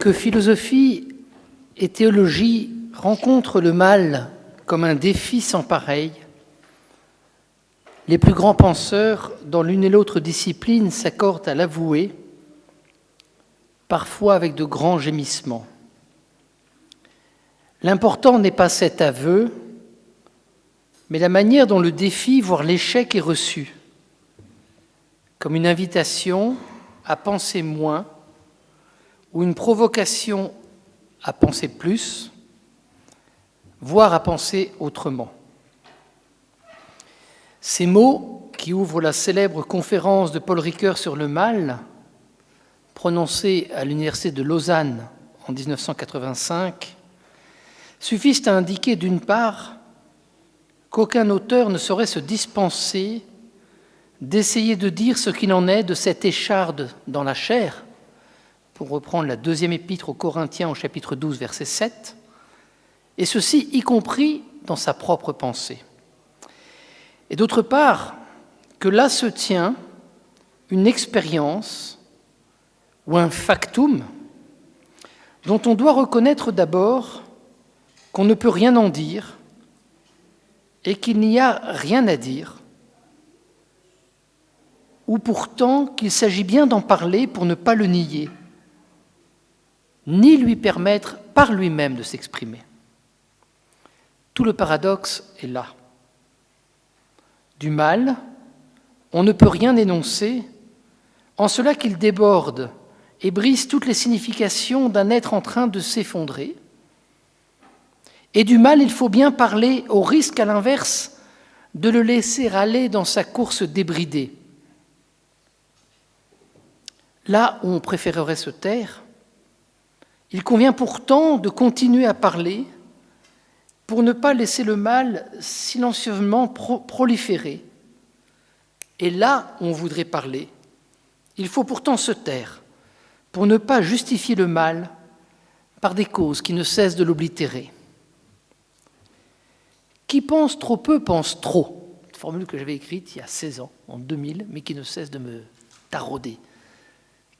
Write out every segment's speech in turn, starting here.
Que philosophie et théologie rencontrent le mal comme un défi sans pareil, les plus grands penseurs, dans l'une et l'autre discipline, s'accordent à l'avouer, parfois avec de grands gémissements. L'important n'est pas cet aveu, mais la manière dont le défi, voire l'échec, est reçu, comme une invitation à penser moins ou une provocation à penser plus, voire à penser autrement. Ces mots qui ouvrent la célèbre conférence de Paul Ricoeur sur le mal, prononcée à l'université de Lausanne en 1985, suffisent à indiquer d'une part qu'aucun auteur ne saurait se dispenser d'essayer de dire ce qu'il en est de cette écharde dans la chair, pour reprendre la deuxième épître aux Corinthiens au chapitre 12, verset 7, et ceci y compris dans sa propre pensée. Et d'autre part, que là se tient une expérience ou un factum dont on doit reconnaître d'abord qu'on ne peut rien en dire et qu'il n'y a rien à dire, ou pourtant qu'il s'agit bien d'en parler pour ne pas le nier, ni lui permettre par lui-même de s'exprimer. Tout le paradoxe est là. Du mal, on ne peut rien énoncer, en cela qu'il déborde et brise toutes les significations d'un être en train de s'effondrer. Et du mal, il faut bien parler au risque, à l'inverse, de le laisser aller dans sa course débridée. Là où on préférerait se taire, il convient pourtant de continuer à parler pour ne pas laisser le mal silencieusement proliférer. Et là où on voudrait parler, il faut pourtant se taire pour ne pas justifier le mal par des causes qui ne cessent de l'oblitérer. Qui pense trop peu pense trop. Une formule que j'avais écrite il y a 16 ans, en 2000, mais qui ne cesse de me tarauder.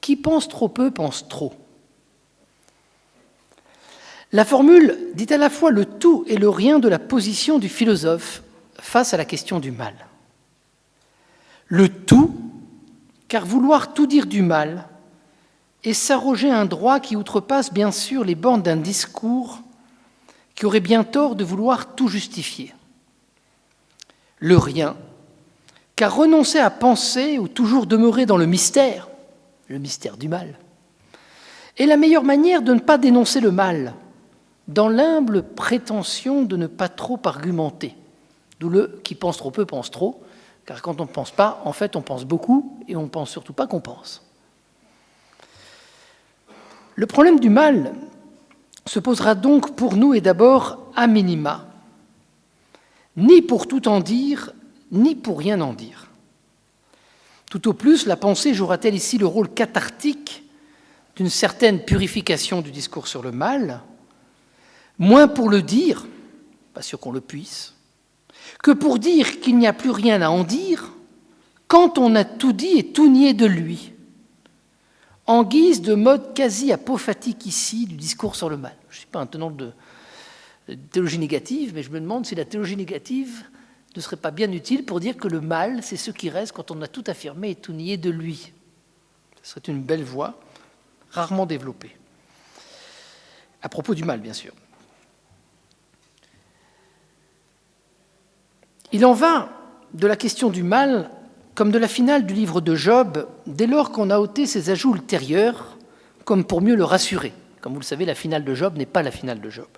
Qui pense trop peu pense trop. La formule dit à la fois le tout et le rien de la position du philosophe face à la question du mal. Le tout, car vouloir tout dire du mal est s'arroger un droit qui outrepasse bien sûr les bornes d'un discours qui aurait bien tort de vouloir tout justifier. Le rien, car renoncer à penser ou toujours demeurer dans le mystère du mal, est la meilleure manière de ne pas dénoncer le mal, dans l'humble prétention de ne pas trop argumenter. D'où le « qui pense trop peu pense trop », car quand on ne pense pas, en fait, on pense beaucoup, et on ne pense surtout pas qu'on pense. Le problème du mal se posera donc pour nous, et d'abord à minima, ni pour tout en dire, ni pour rien en dire. Tout au plus, la pensée jouera-t-elle ici le rôle cathartique d'une certaine purification du discours sur le mal, moins pour le dire, pas sûr qu'on le puisse, que pour dire qu'il n'y a plus rien à en dire quand on a tout dit et tout nié de lui, en guise de mode quasi apophatique ici du discours sur le mal. Je ne suis pas un tenant de théologie négative, mais je me demande si la théologie négative ne serait pas bien utile pour dire que le mal, c'est ce qui reste quand on a tout affirmé et tout nié de lui. Ce serait une belle voie, rarement développée. À propos du mal, bien sûr. Il en va de la question du mal comme de la finale du livre de Job, dès lors qu'on a ôté ses ajouts ultérieurs, comme pour mieux le rassurer. Comme vous le savez, la finale de Job n'est pas la finale de Job.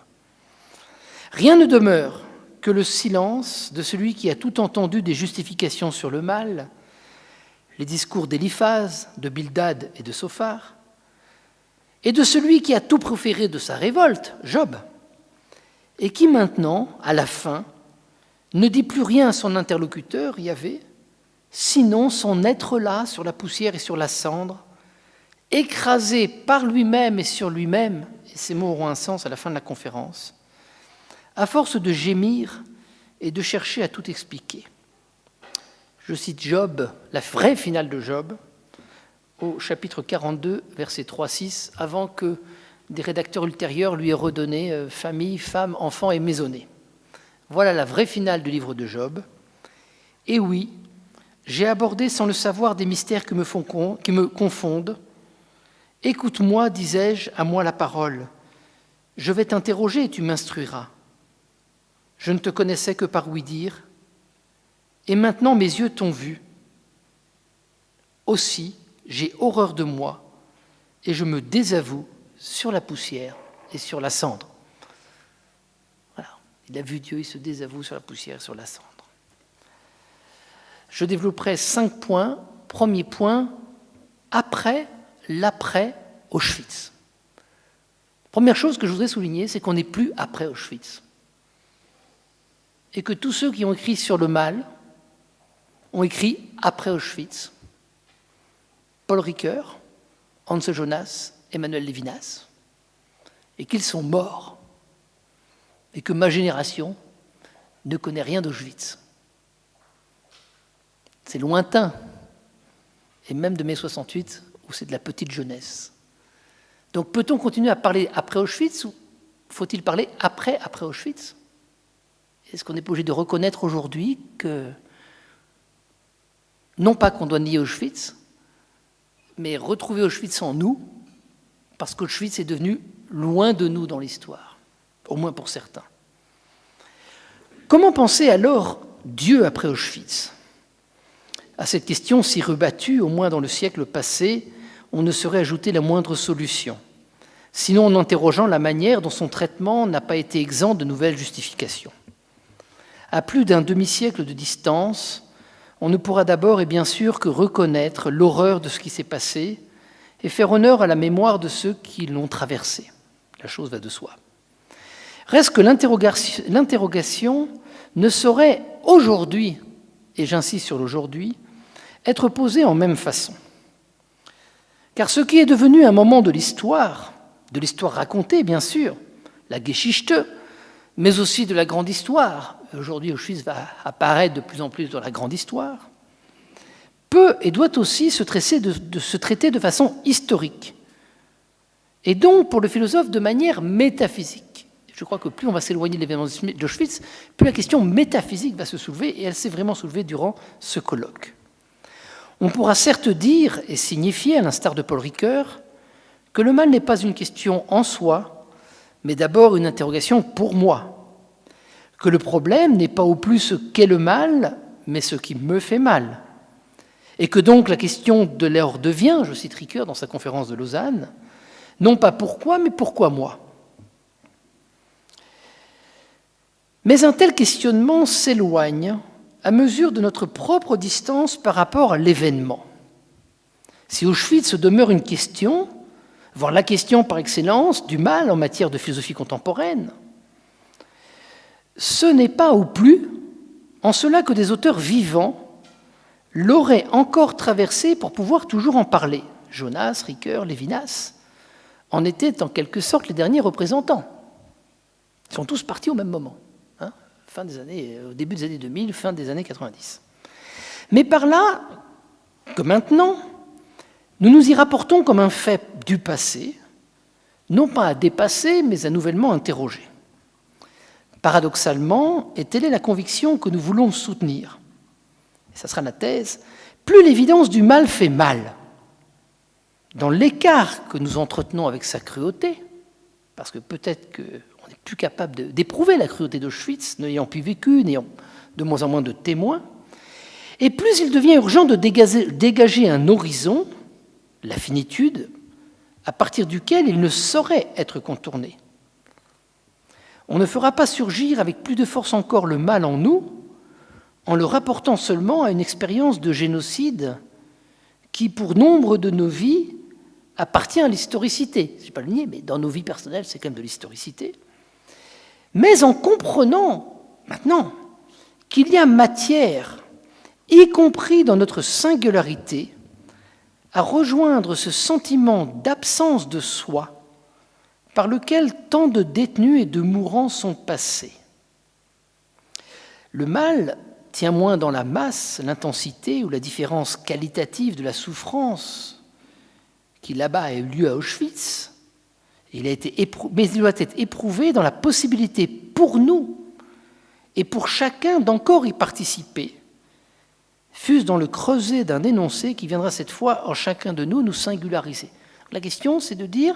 Rien ne demeure que le silence de celui qui a tout entendu des justifications sur le mal, les discours d'Éliphaz, de Bildad et de Sophar, et de celui qui a tout proféré de sa révolte, Job, et qui maintenant, à la fin, ne dit plus rien à son interlocuteur, Yahvé, sinon son être là sur la poussière et sur la cendre, écrasé par lui-même et sur lui-même, et ces mots auront un sens à la fin de la conférence, à force de gémir et de chercher à tout expliquer. Je cite Job, la vraie finale de Job, au chapitre 42, versets 3-6, avant que des rédacteurs ultérieurs lui aient redonné famille, femme, enfants et maisonnée. Voilà la vraie finale du livre de Job. Et oui, j'ai abordé sans le savoir des mystères qui me confondent. Écoute-moi, disais-je, à moi la parole. Je vais t'interroger et tu m'instruiras. Je ne te connaissais que par ouï-dire, et maintenant mes yeux t'ont vu. Aussi, j'ai horreur de moi, et je me désavoue sur la poussière et sur la cendre. Voilà, il a vu Dieu, il se désavoue sur la poussière et sur la cendre. Je développerai 5 points. Premier point, l'après Auschwitz. Première chose que je voudrais souligner, c'est qu'on n'est plus après Auschwitz. Et que tous ceux qui ont écrit sur le mal ont écrit après Auschwitz. Paul Ricoeur, Hans Jonas, Emmanuel Levinas, et qu'ils sont morts, et que ma génération ne connaît rien d'Auschwitz. C'est lointain, et même de mai 68, où c'est de la petite jeunesse. Donc peut-on continuer à parler après Auschwitz, ou faut-il parler après Auschwitz ? Est-ce qu'on n'est pas obligé de reconnaître aujourd'hui que, non pas qu'on doit nier Auschwitz, mais retrouver Auschwitz en nous, parce qu'Auschwitz est devenu loin de nous dans l'histoire, au moins pour certains. Comment penser alors Dieu après Auschwitz ? À cette question si rebattue, au moins dans le siècle passé, on ne saurait ajouter la moindre solution, sinon en interrogeant la manière dont son traitement n'a pas été exempt de nouvelles justifications. À plus d'un demi-siècle de distance, on ne pourra d'abord et bien sûr que reconnaître l'horreur de ce qui s'est passé et faire honneur à la mémoire de ceux qui l'ont traversé. La chose va de soi. Reste que l'interrogation ne saurait aujourd'hui, et j'insiste sur l'aujourd'hui, être posée en même façon. Car ce qui est devenu un moment de l'histoire racontée bien sûr, la Geschichte, mais aussi de la grande histoire, aujourd'hui Auschwitz va apparaître de plus en plus dans la grande histoire, peut et doit aussi se traiter de façon historique, et donc pour le philosophe de manière métaphysique. Je crois que plus on va s'éloigner de l'événement d'Auschwitz, plus la question métaphysique va se soulever, et elle s'est vraiment soulevée durant ce colloque. On pourra certes dire et signifier, à l'instar de Paul Ricoeur, que le mal n'est pas une question en soi, mais d'abord une interrogation pour moi, que le problème n'est pas au plus ce qu'est le mal, mais ce qui me fait mal, et que donc la question de l'heure devient, je cite Ricoeur dans sa conférence de Lausanne, non pas pourquoi, mais pourquoi moi. Mais un tel questionnement s'éloigne à mesure de notre propre distance par rapport à l'événement. Si Auschwitz demeure une question, voire la question par excellence du mal en matière de philosophie contemporaine, ce n'est pas au plus en cela que des auteurs vivants l'auraient encore traversé pour pouvoir toujours en parler. Jonas, Ricoeur, Levinas en étaient en quelque sorte les derniers représentants. Ils sont tous partis au même moment, au début des années 2000, fin des années 90. Mais par là que maintenant, nous nous y rapportons comme un fait du passé, non pas à dépasser, mais à nouvellement interroger. Paradoxalement, et telle est la conviction que nous voulons soutenir, et ça sera la thèse, plus l'évidence du mal fait mal, dans l'écart que nous entretenons avec sa cruauté, parce que peut-être qu'on n'est plus capable d'éprouver la cruauté d'Auschwitz, n'ayant plus vécu, n'ayant de moins en moins de témoins, et plus il devient urgent de dégager un horizon, la finitude, à partir duquel il ne saurait être contourné. On ne fera pas surgir avec plus de force encore le mal en nous, en le rapportant seulement à une expérience de génocide qui, pour nombre de nos vies, appartient à l'historicité. Je ne vais pas le nier, mais dans nos vies personnelles, c'est quand même de l'historicité. Mais en comprenant maintenant qu'il y a matière, y compris dans notre singularité, à rejoindre ce sentiment d'absence de soi par lequel tant de détenus et de mourants sont passés. Le mal tient moins dans la masse, l'intensité ou la différence qualitative de la souffrance qui là-bas a eu lieu à Auschwitz Mais il doit être éprouvé dans la possibilité pour nous et pour chacun d'encore y participer, fût-ce dans le creuset d'un énoncé qui viendra cette fois en chacun de nous singulariser. La question, c'est de dire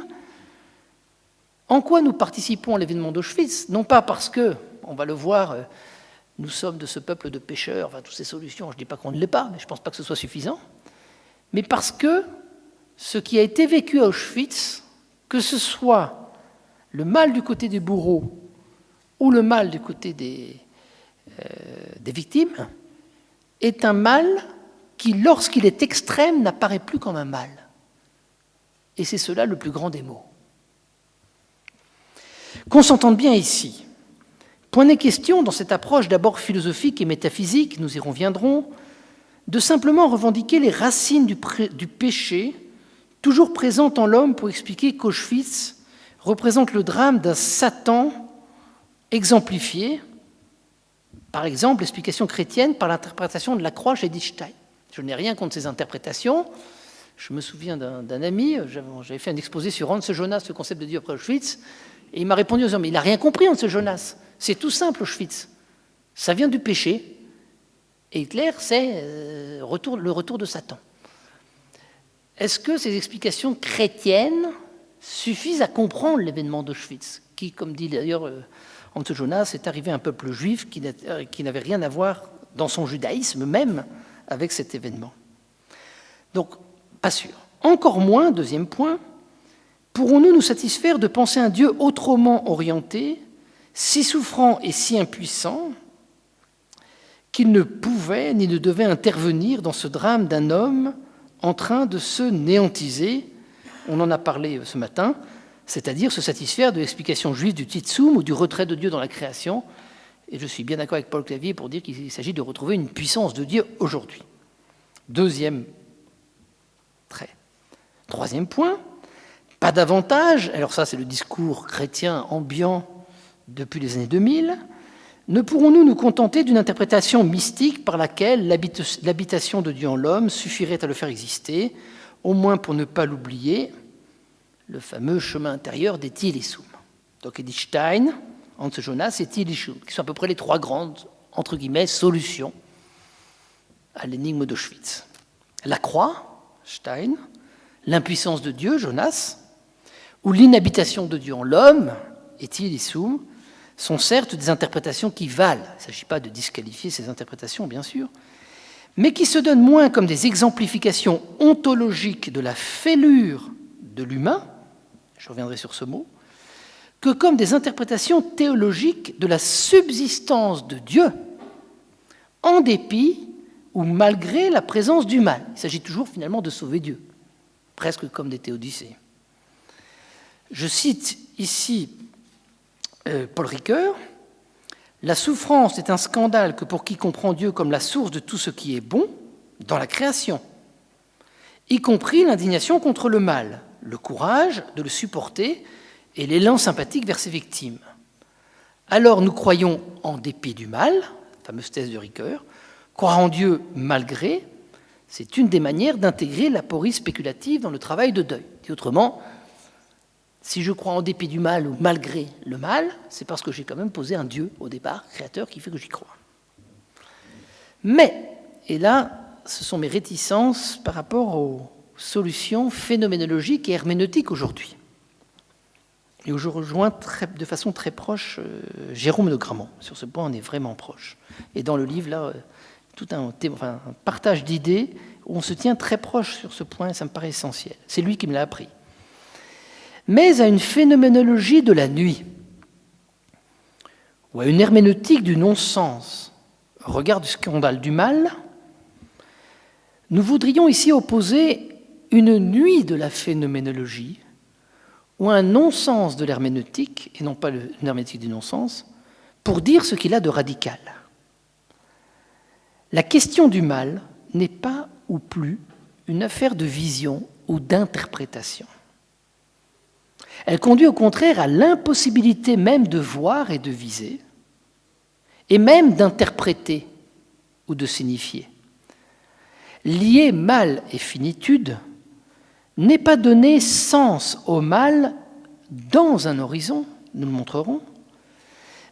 en quoi nous participons à l'événement d'Auschwitz, non pas parce que, on va le voir, nous sommes de ce peuple de pécheurs, toutes ces solutions, je ne dis pas qu'on ne l'est pas, mais je ne pense pas que ce soit suffisant, mais parce que ce qui a été vécu à Auschwitz, que ce soit le mal du côté des bourreaux ou le mal du côté des victimes, est un mal qui, lorsqu'il est extrême, n'apparaît plus comme un mal. Et c'est cela le plus grand des maux. Qu'on s'entende bien ici. Point n'est question, dans cette approche d'abord philosophique et métaphysique, nous y reviendrons, de simplement revendiquer les racines du péché, toujours présentes en l'homme pour expliquer qu'Auschwitz représente le drame d'un Satan exemplifié, par exemple l'explication chrétienne par l'interprétation de la croix chez Edith Stein. Je n'ai rien contre ces interprétations. Je me souviens d'un ami, j'avais fait un exposé sur Hans Jonas, le concept de Dieu après Auschwitz, et il m'a répondu aux hommes, mais il n'a rien compris, Hans Jonas. C'est tout simple, Auschwitz. Ça vient du péché. Et Hitler, c'est le retour de Satan. Est-ce que ces explications chrétiennes suffisent à comprendre l'événement d'Auschwitz, qui, comme dit d'ailleurs Hans Jonas, est arrivé à un peuple juif qui n'avait rien à voir dans son judaïsme même avec cet événement? Donc, pas sûr. Encore moins, deuxième point, pourrons-nous nous satisfaire de penser un Dieu autrement orienté, si souffrant et si impuissant, qu'il ne pouvait ni ne devait intervenir dans ce drame d'un homme en train de se néantiser, on en a parlé ce matin, c'est-à-dire se satisfaire de l'explication juive du Titsum ou du retrait de Dieu dans la création. Et je suis bien d'accord avec Paul Clavier pour dire qu'il s'agit de retrouver une puissance de Dieu aujourd'hui. Deuxième trait. Troisième point, pas davantage, alors ça c'est le discours chrétien ambiant depuis les années 2000, ne pourrons-nous nous contenter d'une interprétation mystique par laquelle l'habitation de Dieu en l'homme suffirait à le faire exister, au moins pour ne pas l'oublier, le fameux chemin intérieur des Tilissum. Donc Edith Stein, Hans Jonas et Tilissum, qui sont à peu près les trois grandes, entre guillemets, solutions à l'énigme d'Auschwitz. La croix, Stein, l'impuissance de Dieu, Jonas, ou l'inhabitation de Dieu en l'homme, et Tilissum, sont certes des interprétations qui valent, il ne s'agit pas de disqualifier ces interprétations, bien sûr, mais qui se donnent moins comme des exemplifications ontologiques de la fêlure de l'humain, je reviendrai sur ce mot, que comme des interprétations théologiques de la subsistance de Dieu, en dépit ou malgré la présence du mal. Il s'agit toujours finalement de sauver Dieu, presque comme des théodicées. Je cite ici Paul Ricoeur, « La souffrance est un scandale que pour qui comprend Dieu comme la source de tout ce qui est bon dans la création, y compris l'indignation contre le mal, le courage de le supporter et l'élan sympathique vers ses victimes. Alors nous croyons en dépit du mal, fameuse thèse de Ricoeur, croire en Dieu malgré, c'est une des manières d'intégrer l'aporie spéculative dans le travail de deuil. Dit autrement, si je crois en dépit du mal ou malgré le mal, c'est parce que j'ai quand même posé un Dieu au départ, créateur, qui fait que j'y crois. Mais, et là, ce sont mes réticences par rapport aux solutions phénoménologiques et herméneutiques aujourd'hui. Et où je rejoins de façon très proche Jérôme de Gramont. Sur ce point, on est vraiment proche. Et dans le livre, là, tout un partage d'idées où on se tient très proche sur ce point, et ça me paraît essentiel. C'est lui qui me l'a appris. Mais à une phénoménologie de la nuit, ou à une herméneutique du non-sens, au regard du scandale du mal, nous voudrions ici opposer une nuit de la phénoménologie, ou un non-sens de l'herméneutique, et non pas une herméneutique du non-sens, pour dire ce qu'il a de radical. La question du mal n'est pas ou plus une affaire de vision ou d'interprétation. Elle conduit au contraire à l'impossibilité même de voir et de viser, et même d'interpréter ou de signifier. Lier mal et finitude n'est pas donner sens au mal dans un horizon, nous le montrerons,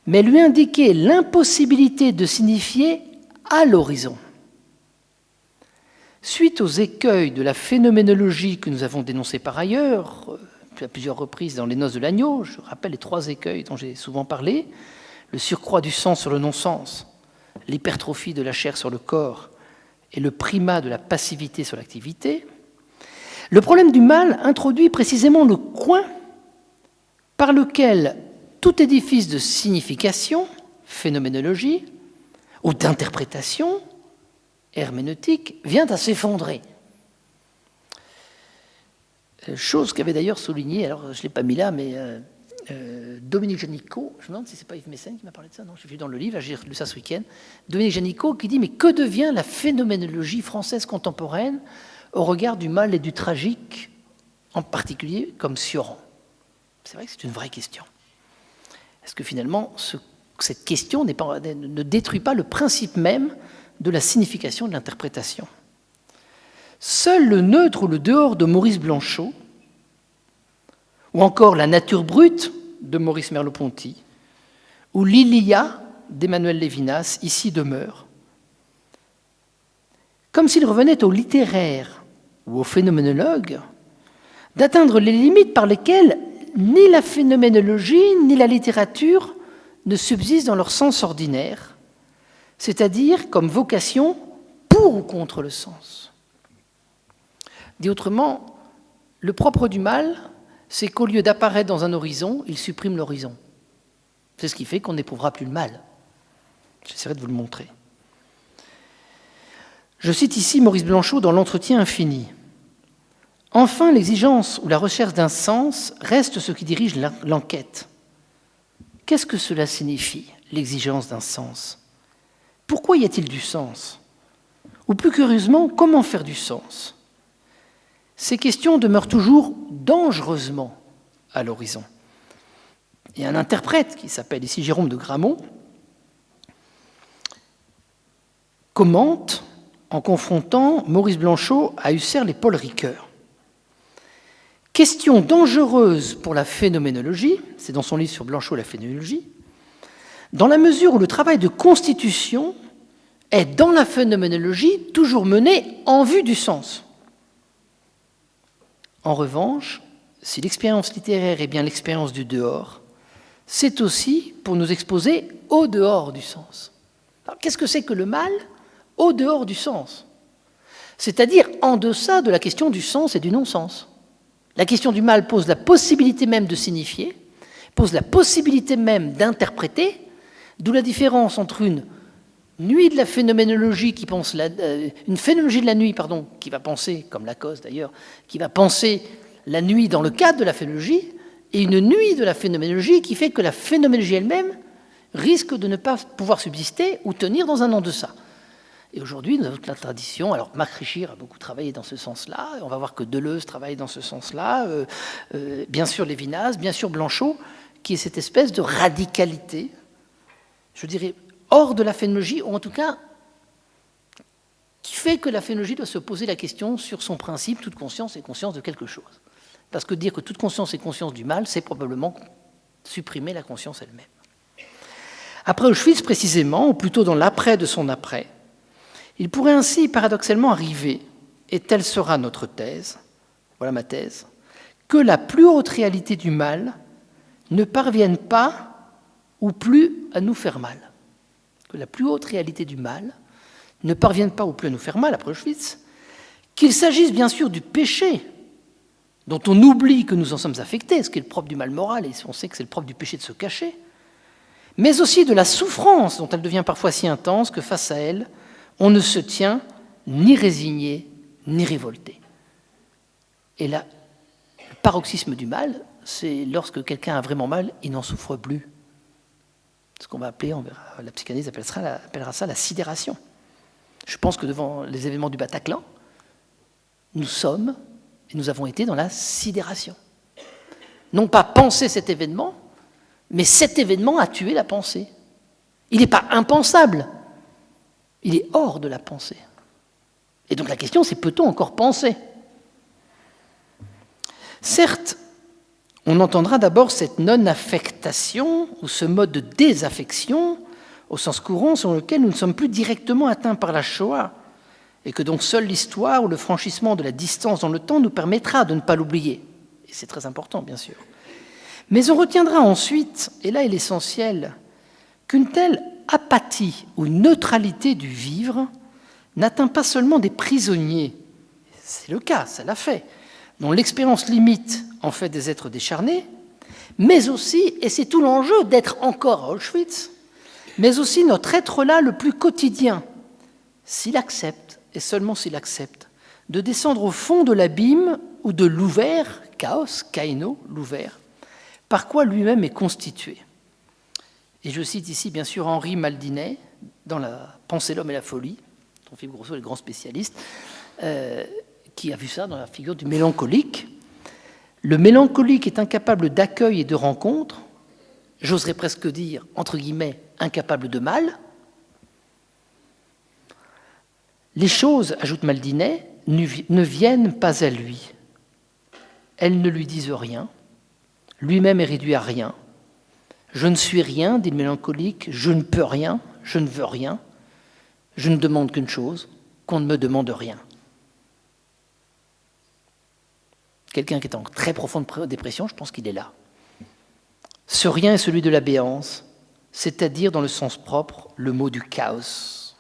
mais lui indiquer l'impossibilité de signifier à l'horizon. Suite aux écueils de la phénoménologie que nous avons dénoncés par ailleurs, à plusieurs reprises dans les Noces de l'Agneau, je rappelle les 3 écueils dont j'ai souvent parlé, le surcroît du sens sur le non-sens, l'hypertrophie de la chair sur le corps et le primat de la passivité sur l'activité, le problème du mal introduit précisément le coin par lequel tout édifice de signification, phénoménologie, ou d'interprétation, herméneutique, vient à s'effondrer. Chose qu'avait d'ailleurs souligné, alors je ne l'ai pas mis là, mais Dominique Janicot, je me demande si ce n'est pas Yves Mécène qui m'a parlé de ça, non, j'ai vu dans le livre, j'ai lu ça ce week-end, Dominique Janicot qui dit « Mais que devient la phénoménologie française contemporaine au regard du mal et du tragique, en particulier comme Sioran ?» C'est vrai que c'est une vraie question. Est-ce que finalement, cette question ne détruit pas le principe même de la signification de l'interprétation? Seul le neutre ou le dehors de Maurice Blanchot, ou encore la nature brute de Maurice Merleau-Ponty, ou l'Ilia d'Emmanuel Lévinas, ici demeure, comme s'il revenait au littéraire ou au phénoménologue d'atteindre les limites par lesquelles ni la phénoménologie ni la littérature ne subsistent dans leur sens ordinaire, c'est-à-dire comme vocation pour ou contre le sens. Dit autrement, le propre du mal, c'est qu'au lieu d'apparaître dans un horizon, il supprime l'horizon. C'est ce qui fait qu'on n'éprouvera plus le mal. J'essaierai de vous le montrer. Je cite ici Maurice Blanchot dans l'Entretien infini. Enfin, l'exigence ou la recherche d'un sens reste ce qui dirige l'enquête. Qu'est-ce que cela signifie, l'exigence d'un sens? Pourquoi y a-t-il du sens? Ou plus curieusement, comment faire du sens? Ces questions demeurent toujours dangereusement à l'horizon. Il y a un interprète qui s'appelle ici Jérôme de Gramont, commente en confrontant Maurice Blanchot à Husserl et Paul Ricoeur. Question dangereuse pour la phénoménologie, c'est dans son livre sur Blanchot la phénoménologie, dans la mesure où le travail de constitution est, dans la phénoménologie, toujours mené en vue du sens. En revanche, si l'expérience littéraire est bien l'expérience du dehors, c'est aussi pour nous exposer au dehors du sens. Alors, qu'est-ce que c'est que le mal au dehors du sens? C'est-à-dire en deçà de la question du sens et du non-sens. La question du mal pose la possibilité même de signifier, pose la possibilité même d'interpréter, d'où la différence entre une nuit de la phénoménologie qui pense une phénoménologie de la nuit, qui va penser, comme Lacoste d'ailleurs, qui va penser la nuit dans le cadre de la phénoménologie, et une nuit de la phénoménologie qui fait que la phénoménologie elle-même risque de ne pas pouvoir subsister ou tenir dans un en-deçà. Et aujourd'hui, nous avons toute la tradition. Alors, Marc Richir a beaucoup travaillé dans ce sens-là. On va voir que Deleuze travaille dans ce sens-là. Bien sûr, Lévinas, bien sûr, Blanchot, qui est cette espèce de radicalité, je dirais, hors de la phénoménologie, ou en tout cas, qui fait que la phénoménologie doit se poser la question sur son principe, toute conscience est conscience de quelque chose. Parce que dire que toute conscience est conscience du mal, c'est probablement supprimer la conscience elle-même. Après Auschwitz, précisément, ou plutôt dans l'après de son après, il pourrait ainsi paradoxalement arriver, et telle sera notre thèse, voilà ma thèse, que la plus haute réalité du mal ne parvienne pas ou plus à nous faire mal. Que la plus haute réalité du mal ne parvienne pas ou plus à nous faire mal, après Auschwitz, qu'il s'agisse bien sûr du péché, dont on oublie que nous en sommes affectés, ce qui est le propre du mal moral, et on sait que c'est le propre du péché de se cacher, mais aussi de la souffrance dont elle devient parfois si intense que face à elle, on ne se tient ni résigné, ni révolté. Et là, le paroxysme du mal, c'est lorsque quelqu'un a vraiment mal, il n'en souffre plus. Ce qu'on va appeler, la psychanalyse appellera ça la sidération. Je pense que devant les événements du Bataclan, nous sommes et nous avons été dans la sidération. Non pas penser cet événement, mais cet événement a tué la pensée. Il n'est pas impensable. Il est hors de la pensée. Et donc la question, c'est peut-on encore penser? Certes, on entendra d'abord cette non-affectation ou ce mode de désaffection au sens courant selon lequel nous ne sommes plus directement atteints par la Shoah et que donc seule l'histoire ou le franchissement de la distance dans le temps nous permettra de ne pas l'oublier. Et c'est très important, bien sûr. Mais on retiendra ensuite, et là est l'essentiel, qu'une telle apathie ou neutralité du vivre n'atteint pas seulement des prisonniers, c'est le cas, ça l'a fait, dont l'expérience limite en fait des êtres décharnés, mais aussi, et c'est tout l'enjeu d'être encore à Auschwitz, mais aussi notre être là le plus quotidien, s'il accepte, et seulement s'il accepte, de descendre au fond de l'abîme ou de l'ouvert, chaos, kaino, l'ouvert, par quoi lui-même est constitué. Et je cite ici bien sûr Henri Maldinet, dans la Pensée, l'homme et la folie, dont Philippe Grosso est le grand spécialiste, qui a vu ça dans la figure du mélancolique. Le mélancolique est incapable d'accueil et de rencontre, j'oserais presque dire, entre guillemets, incapable de mal. Les choses, ajoute Maldinet, ne viennent pas à lui. Elles ne lui disent rien. Lui-même est réduit à rien. Je ne suis rien, dit le mélancolique, je ne peux rien, je ne veux rien. Je ne demande qu'une chose, qu'on ne me demande rien. Quelqu'un qui est en très profonde dépression, je pense qu'il est là. Ce rien est celui de la béance, c'est-à-dire, dans le sens propre, le mot du chaos.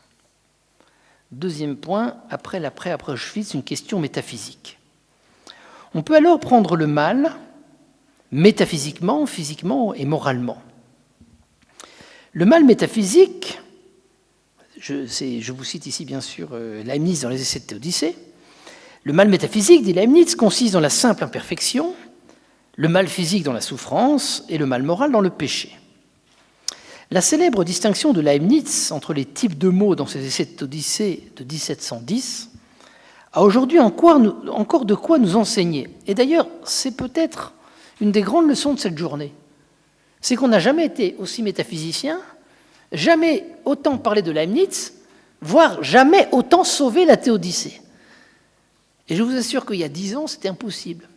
Deuxième point, après Auschwitz, une question métaphysique. On peut alors prendre le mal métaphysiquement, physiquement et moralement. Le mal métaphysique, je vous cite ici bien sûr Leibniz dans les Essais de Théodicée, le mal métaphysique, dit Leibniz, consiste dans la simple imperfection, le mal physique dans la souffrance et le mal moral dans le péché. La célèbre distinction de Leibniz entre les types de mots dans ses Essais de Théodicée de 1710 a aujourd'hui encore de quoi nous enseigner. Et d'ailleurs, c'est peut-être une des grandes leçons de cette journée. C'est qu'on n'a jamais été aussi métaphysicien, jamais autant parlé de Leibniz, voire jamais autant sauvé la Théodicée. Et je vous assure qu'il y a 10 ans, c'était impossible.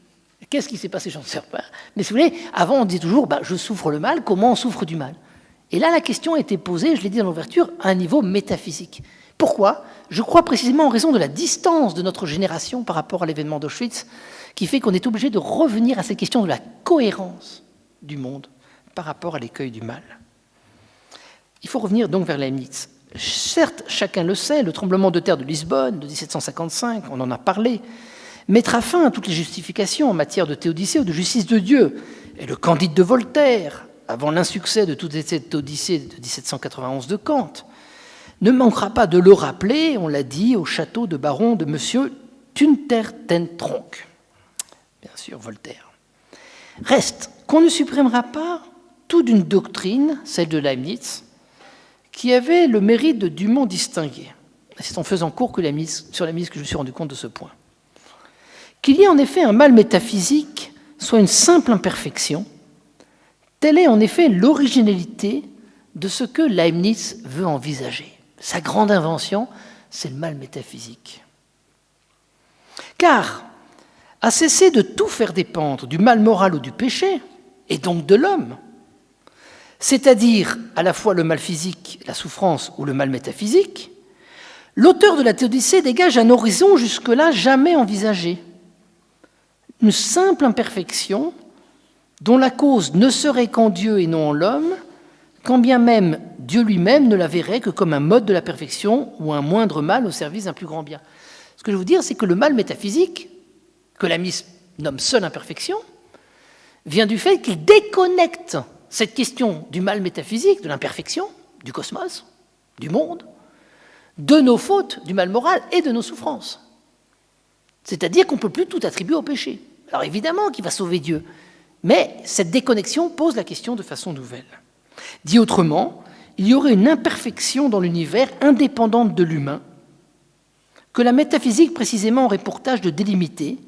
Qu'est-ce qui s'est passé? J'en sais pas. Mais si vous voulez, avant on dit toujours je souffre le mal, comment on souffre du mal? Et là, la question a été posée, je l'ai dit dans l'ouverture, à un niveau métaphysique. Pourquoi? Je crois précisément en raison de la distance de notre génération par rapport à l'événement d'Auschwitz, qui fait qu'on est obligé de revenir à cette question de la cohérence du monde par rapport à l'écueil du mal. Il faut revenir donc vers Leibniz. Certes, chacun le sait, le tremblement de terre de Lisbonne de 1755, on en a parlé, mettra fin à toutes les justifications en matière de théodicée ou de justice de Dieu. Et le Candide de Voltaire, avant l'insuccès de toutes les théodicées de 1791 de Kant, ne manquera pas de le rappeler, on l'a dit, au château de Baron de M. Thunter-ten-Tronckh. Bien sûr, Voltaire. Reste qu'on ne supprimera pas toute une doctrine, celle de Leibniz, qui avait le mérite de dûment distinguer. C'est en faisant cours sur Leibniz que je me suis rendu compte de ce point. Qu'il y ait en effet un mal métaphysique, soit une simple imperfection, telle est en effet l'originalité de ce que Leibniz veut envisager. Sa grande invention, c'est le mal métaphysique. Car, à cesser de tout faire dépendre du mal moral ou du péché, et donc de l'homme, c'est-à-dire à la fois le mal physique, la souffrance ou le mal métaphysique, l'auteur de la Théodicée dégage un horizon jusque-là jamais envisagé. Une simple imperfection dont la cause ne serait qu'en Dieu et non en l'homme, quand bien même Dieu lui-même ne la verrait que comme un mode de la perfection ou un moindre mal au service d'un plus grand bien. Ce que je veux dire, c'est que le mal métaphysique, que Leibniz nomme seule imperfection, vient du fait qu'il déconnecte cette question du mal métaphysique, de l'imperfection, du cosmos, du monde, de nos fautes, du mal moral et de nos souffrances. C'est-à-dire qu'on ne peut plus tout attribuer au péché. Alors évidemment qu'il va sauver Dieu, mais cette déconnexion pose la question de façon nouvelle. Dit autrement, il y aurait une imperfection dans l'univers indépendante de l'humain, que la métaphysique précisément aurait pour tâche de délimiter,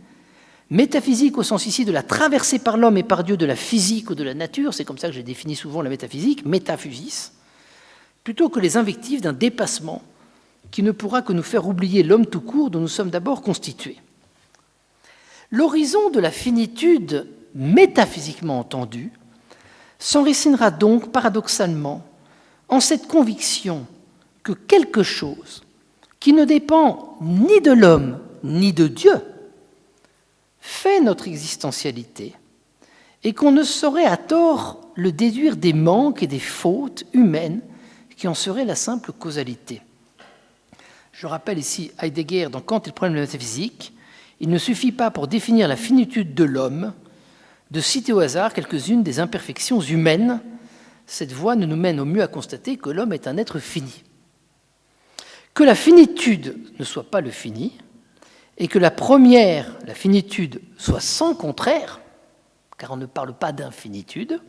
métaphysique au sens ici de la traversée par l'homme et par Dieu de la physique ou de la nature, c'est comme ça que j'ai défini souvent la métaphysique, métaphysis, plutôt que les invectives d'un dépassement qui ne pourra que nous faire oublier l'homme tout court dont nous sommes d'abord constitués. L'horizon de la finitude métaphysiquement entendu, s'enracinera donc paradoxalement en cette conviction que quelque chose qui ne dépend ni de l'homme ni de Dieu fait notre existentialité et qu'on ne saurait à tort le déduire des manques et des fautes humaines qui en seraient la simple causalité. Je rappelle ici Heidegger dans Kant et le problème de la métaphysique. Il ne suffit pas pour définir la finitude de l'homme de citer au hasard quelques-unes des imperfections humaines. Cette voie ne nous mène au mieux à constater que l'homme est un être fini. Que la finitude ne soit pas le fini, et que la première, la finitude, soit sans contraire, car on ne parle pas d'infinitude,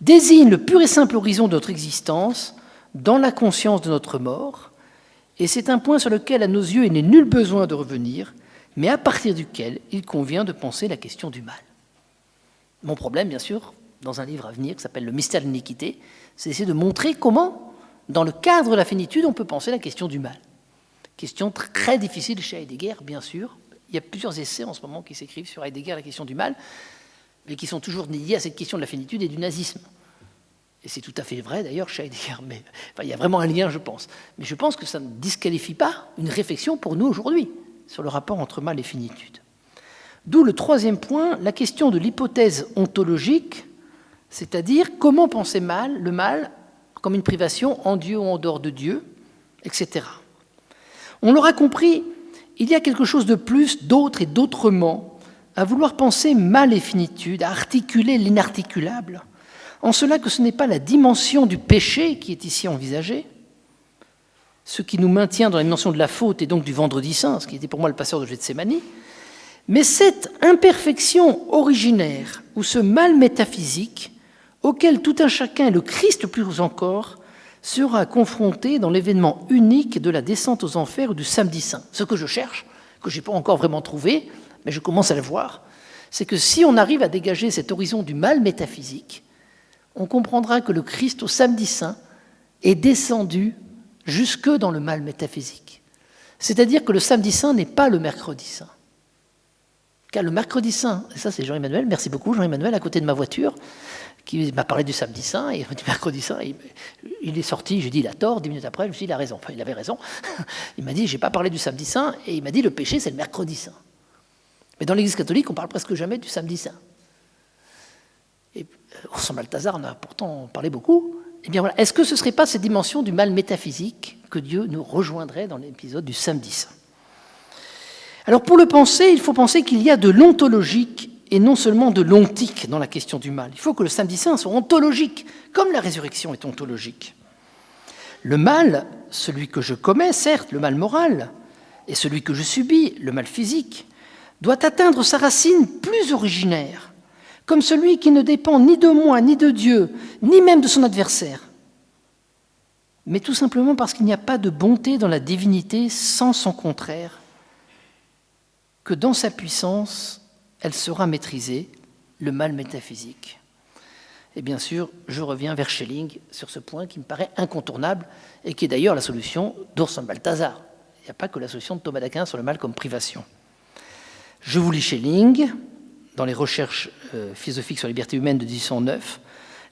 désigne le pur et simple horizon de notre existence dans la conscience de notre mort, et c'est un point sur lequel, à nos yeux, il n'est nul besoin de revenir, mais à partir duquel il convient de penser la question du mal. Mon problème, bien sûr, dans un livre à venir qui s'appelle « Le mystère de l'iniquité », c'est d'essayer de montrer comment, dans le cadre de la finitude, on peut penser la question du mal. Question très difficile chez Heidegger, bien sûr. Il y a plusieurs essais en ce moment qui s'écrivent sur Heidegger, la question du mal, mais qui sont toujours liés à cette question de la finitude et du nazisme. Et c'est tout à fait vrai d'ailleurs chez Heidegger, mais enfin, il y a vraiment un lien, je pense. Mais je pense que ça ne disqualifie pas une réflexion pour nous aujourd'hui sur le rapport entre mal et finitude. D'où le troisième point, la question de l'hypothèse ontologique, c'est-à-dire comment penser le mal comme une privation en Dieu ou en dehors de Dieu, etc. On l'aura compris, il y a quelque chose de plus, d'autre et d'autrement, à vouloir penser mal et finitude, à articuler l'inarticulable, en cela que ce n'est pas la dimension du péché qui est ici envisagée, ce qui nous maintient dans la dimension de la faute et donc du vendredi saint, ce qui était pour moi le pasteur de Gethsémani, mais cette imperfection originaire ou ce mal métaphysique auquel tout un chacun, et le Christ plus encore, sera confronté dans l'événement unique de la descente aux enfers ou du samedi saint. Ce que je cherche, que je n'ai pas encore vraiment trouvé, mais je commence à le voir, c'est que si on arrive à dégager cet horizon du mal métaphysique, on comprendra que le Christ au samedi saint est descendu jusque dans le mal métaphysique. C'est-à-dire que le samedi saint n'est pas le mercredi saint. Car le mercredi saint, et ça c'est Jean-Emmanuel, merci beaucoup Jean-Emmanuel, à côté de ma voiture, qui m'a parlé du samedi saint et du mercredi saint. Il est sorti, j'ai dit il a tort, 10 minutes après, je me suis dit il a raison. Enfin, il avait raison. Il m'a dit j'ai pas parlé du samedi saint et il m'a dit le péché c'est le mercredi saint. Mais dans l'Église catholique, on parle presque jamais du samedi saint. Et au Saint Balthazar, on a pourtant parlé beaucoup. Eh bien voilà, est-ce que ce ne serait pas cette dimension du mal métaphysique que Dieu nous rejoindrait dans l'épisode du samedi saint? Alors pour le penser, il faut penser qu'il y a de l'ontologique et non seulement de l'ontique dans la question du mal. Il faut que le samedi saint soit ontologique, comme la résurrection est ontologique. Le mal, celui que je commets, certes, le mal moral, et celui que je subis, le mal physique, doit atteindre sa racine plus originaire, comme celui qui ne dépend ni de moi, ni de Dieu, ni même de son adversaire, mais tout simplement parce qu'il n'y a pas de bonté dans la divinité sans son contraire, que dans sa puissance, elle sera maîtrisée, le mal métaphysique. Et bien sûr, je reviens vers Schelling sur ce point qui me paraît incontournable et qui est d'ailleurs la solution d'Urs Balthazar. Il n'y a pas que la solution de Thomas d'Aquin sur le mal comme privation. Je vous lis Schelling, dans les recherches philosophiques sur la liberté humaine de 1809.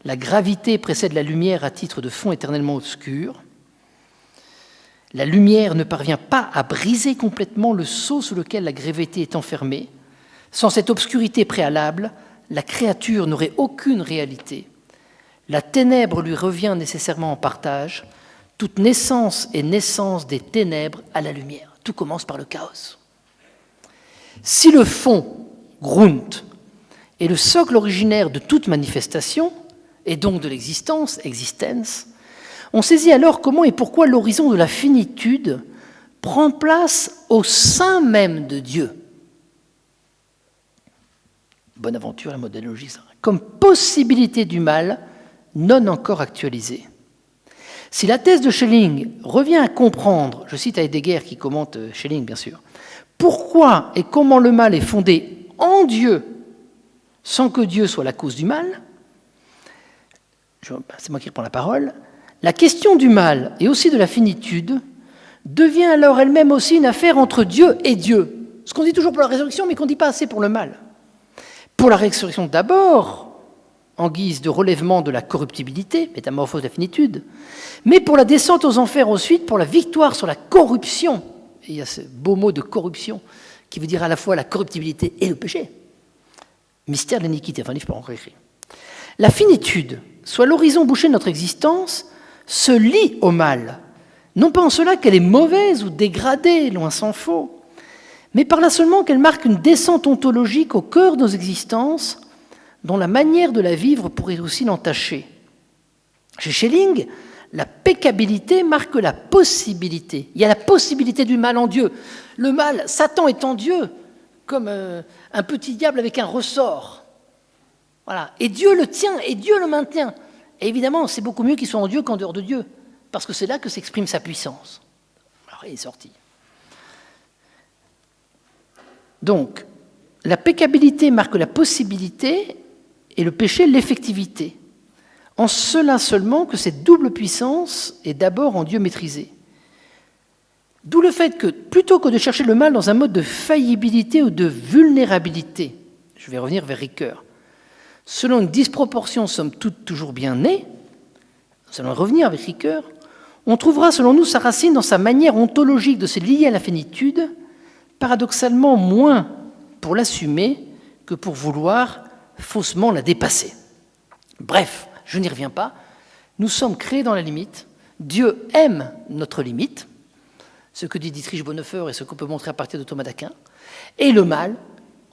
La gravité précède la lumière à titre de fond éternellement obscur. La lumière ne parvient pas à briser complètement le sceau sous lequel la gravité est enfermée. Sans cette obscurité préalable, la créature n'aurait aucune réalité. La ténèbre lui revient nécessairement en partage. Toute naissance est naissance des ténèbres à la lumière. Tout commence par le chaos. Si le fond, Grund, est le socle originaire de toute manifestation, et donc de l'existence, existence, on saisit alors comment et pourquoi l'horizon de la finitude prend place au sein même de Dieu. Bonaventure, la modélogie, comme possibilité du mal non encore actualisée. Si la thèse de Schelling revient à comprendre, je cite Heidegger qui commente Schelling bien sûr, pourquoi et comment le mal est fondé en Dieu sans que Dieu soit la cause du mal, c'est moi qui reprends la parole, la question du mal et aussi de la finitude devient alors elle-même aussi une affaire entre Dieu et Dieu. Ce qu'on dit toujours pour la résurrection mais qu'on ne dit pas assez pour le mal. Pour la résurrection d'abord, en guise de relèvement de la corruptibilité, métamorphose de la finitude, mais pour la descente aux enfers ensuite, pour la victoire sur la corruption. Et il y a ce beau mot de corruption qui veut dire à la fois la corruptibilité et le péché. Mystère de l'iniquité, enfin, livre pas encore écrit. La finitude, soit l'horizon bouché de notre existence, se lie au mal, non pas en cela qu'elle est mauvaise ou dégradée, loin s'en faut, mais par là seulement qu'elle marque une descente ontologique au cœur de nos existences, dont la manière de la vivre pourrait aussi l'entacher. Chez Schelling, la peccabilité marque la possibilité. Il y a la possibilité du mal en Dieu. Le mal, Satan est en Dieu, comme un petit diable avec un ressort. Voilà. Et Dieu le tient, et Dieu le maintient. Et évidemment, c'est beaucoup mieux qu'il soit en Dieu qu'en dehors de Dieu, parce que c'est là que s'exprime sa puissance. Alors, il est sorti. Donc, la peccabilité marque la possibilité et le péché l'effectivité. En cela seulement que cette double puissance est d'abord en Dieu maîtrisée. D'où le fait que, plutôt que de chercher le mal dans un mode de faillibilité ou de vulnérabilité, je vais revenir vers Ricoeur, selon une disproportion somme toute toujours bien née, nous allons revenir avec Ricoeur, on trouvera selon nous sa racine dans sa manière ontologique de se lier à la finitude, paradoxalement moins pour l'assumer que pour vouloir faussement la dépasser. Bref, je n'y reviens pas, nous sommes créés dans la limite, Dieu aime notre limite, ce que dit Dietrich Bonhoeffer et ce qu'on peut montrer à partir de Thomas d'Aquin, et le mal,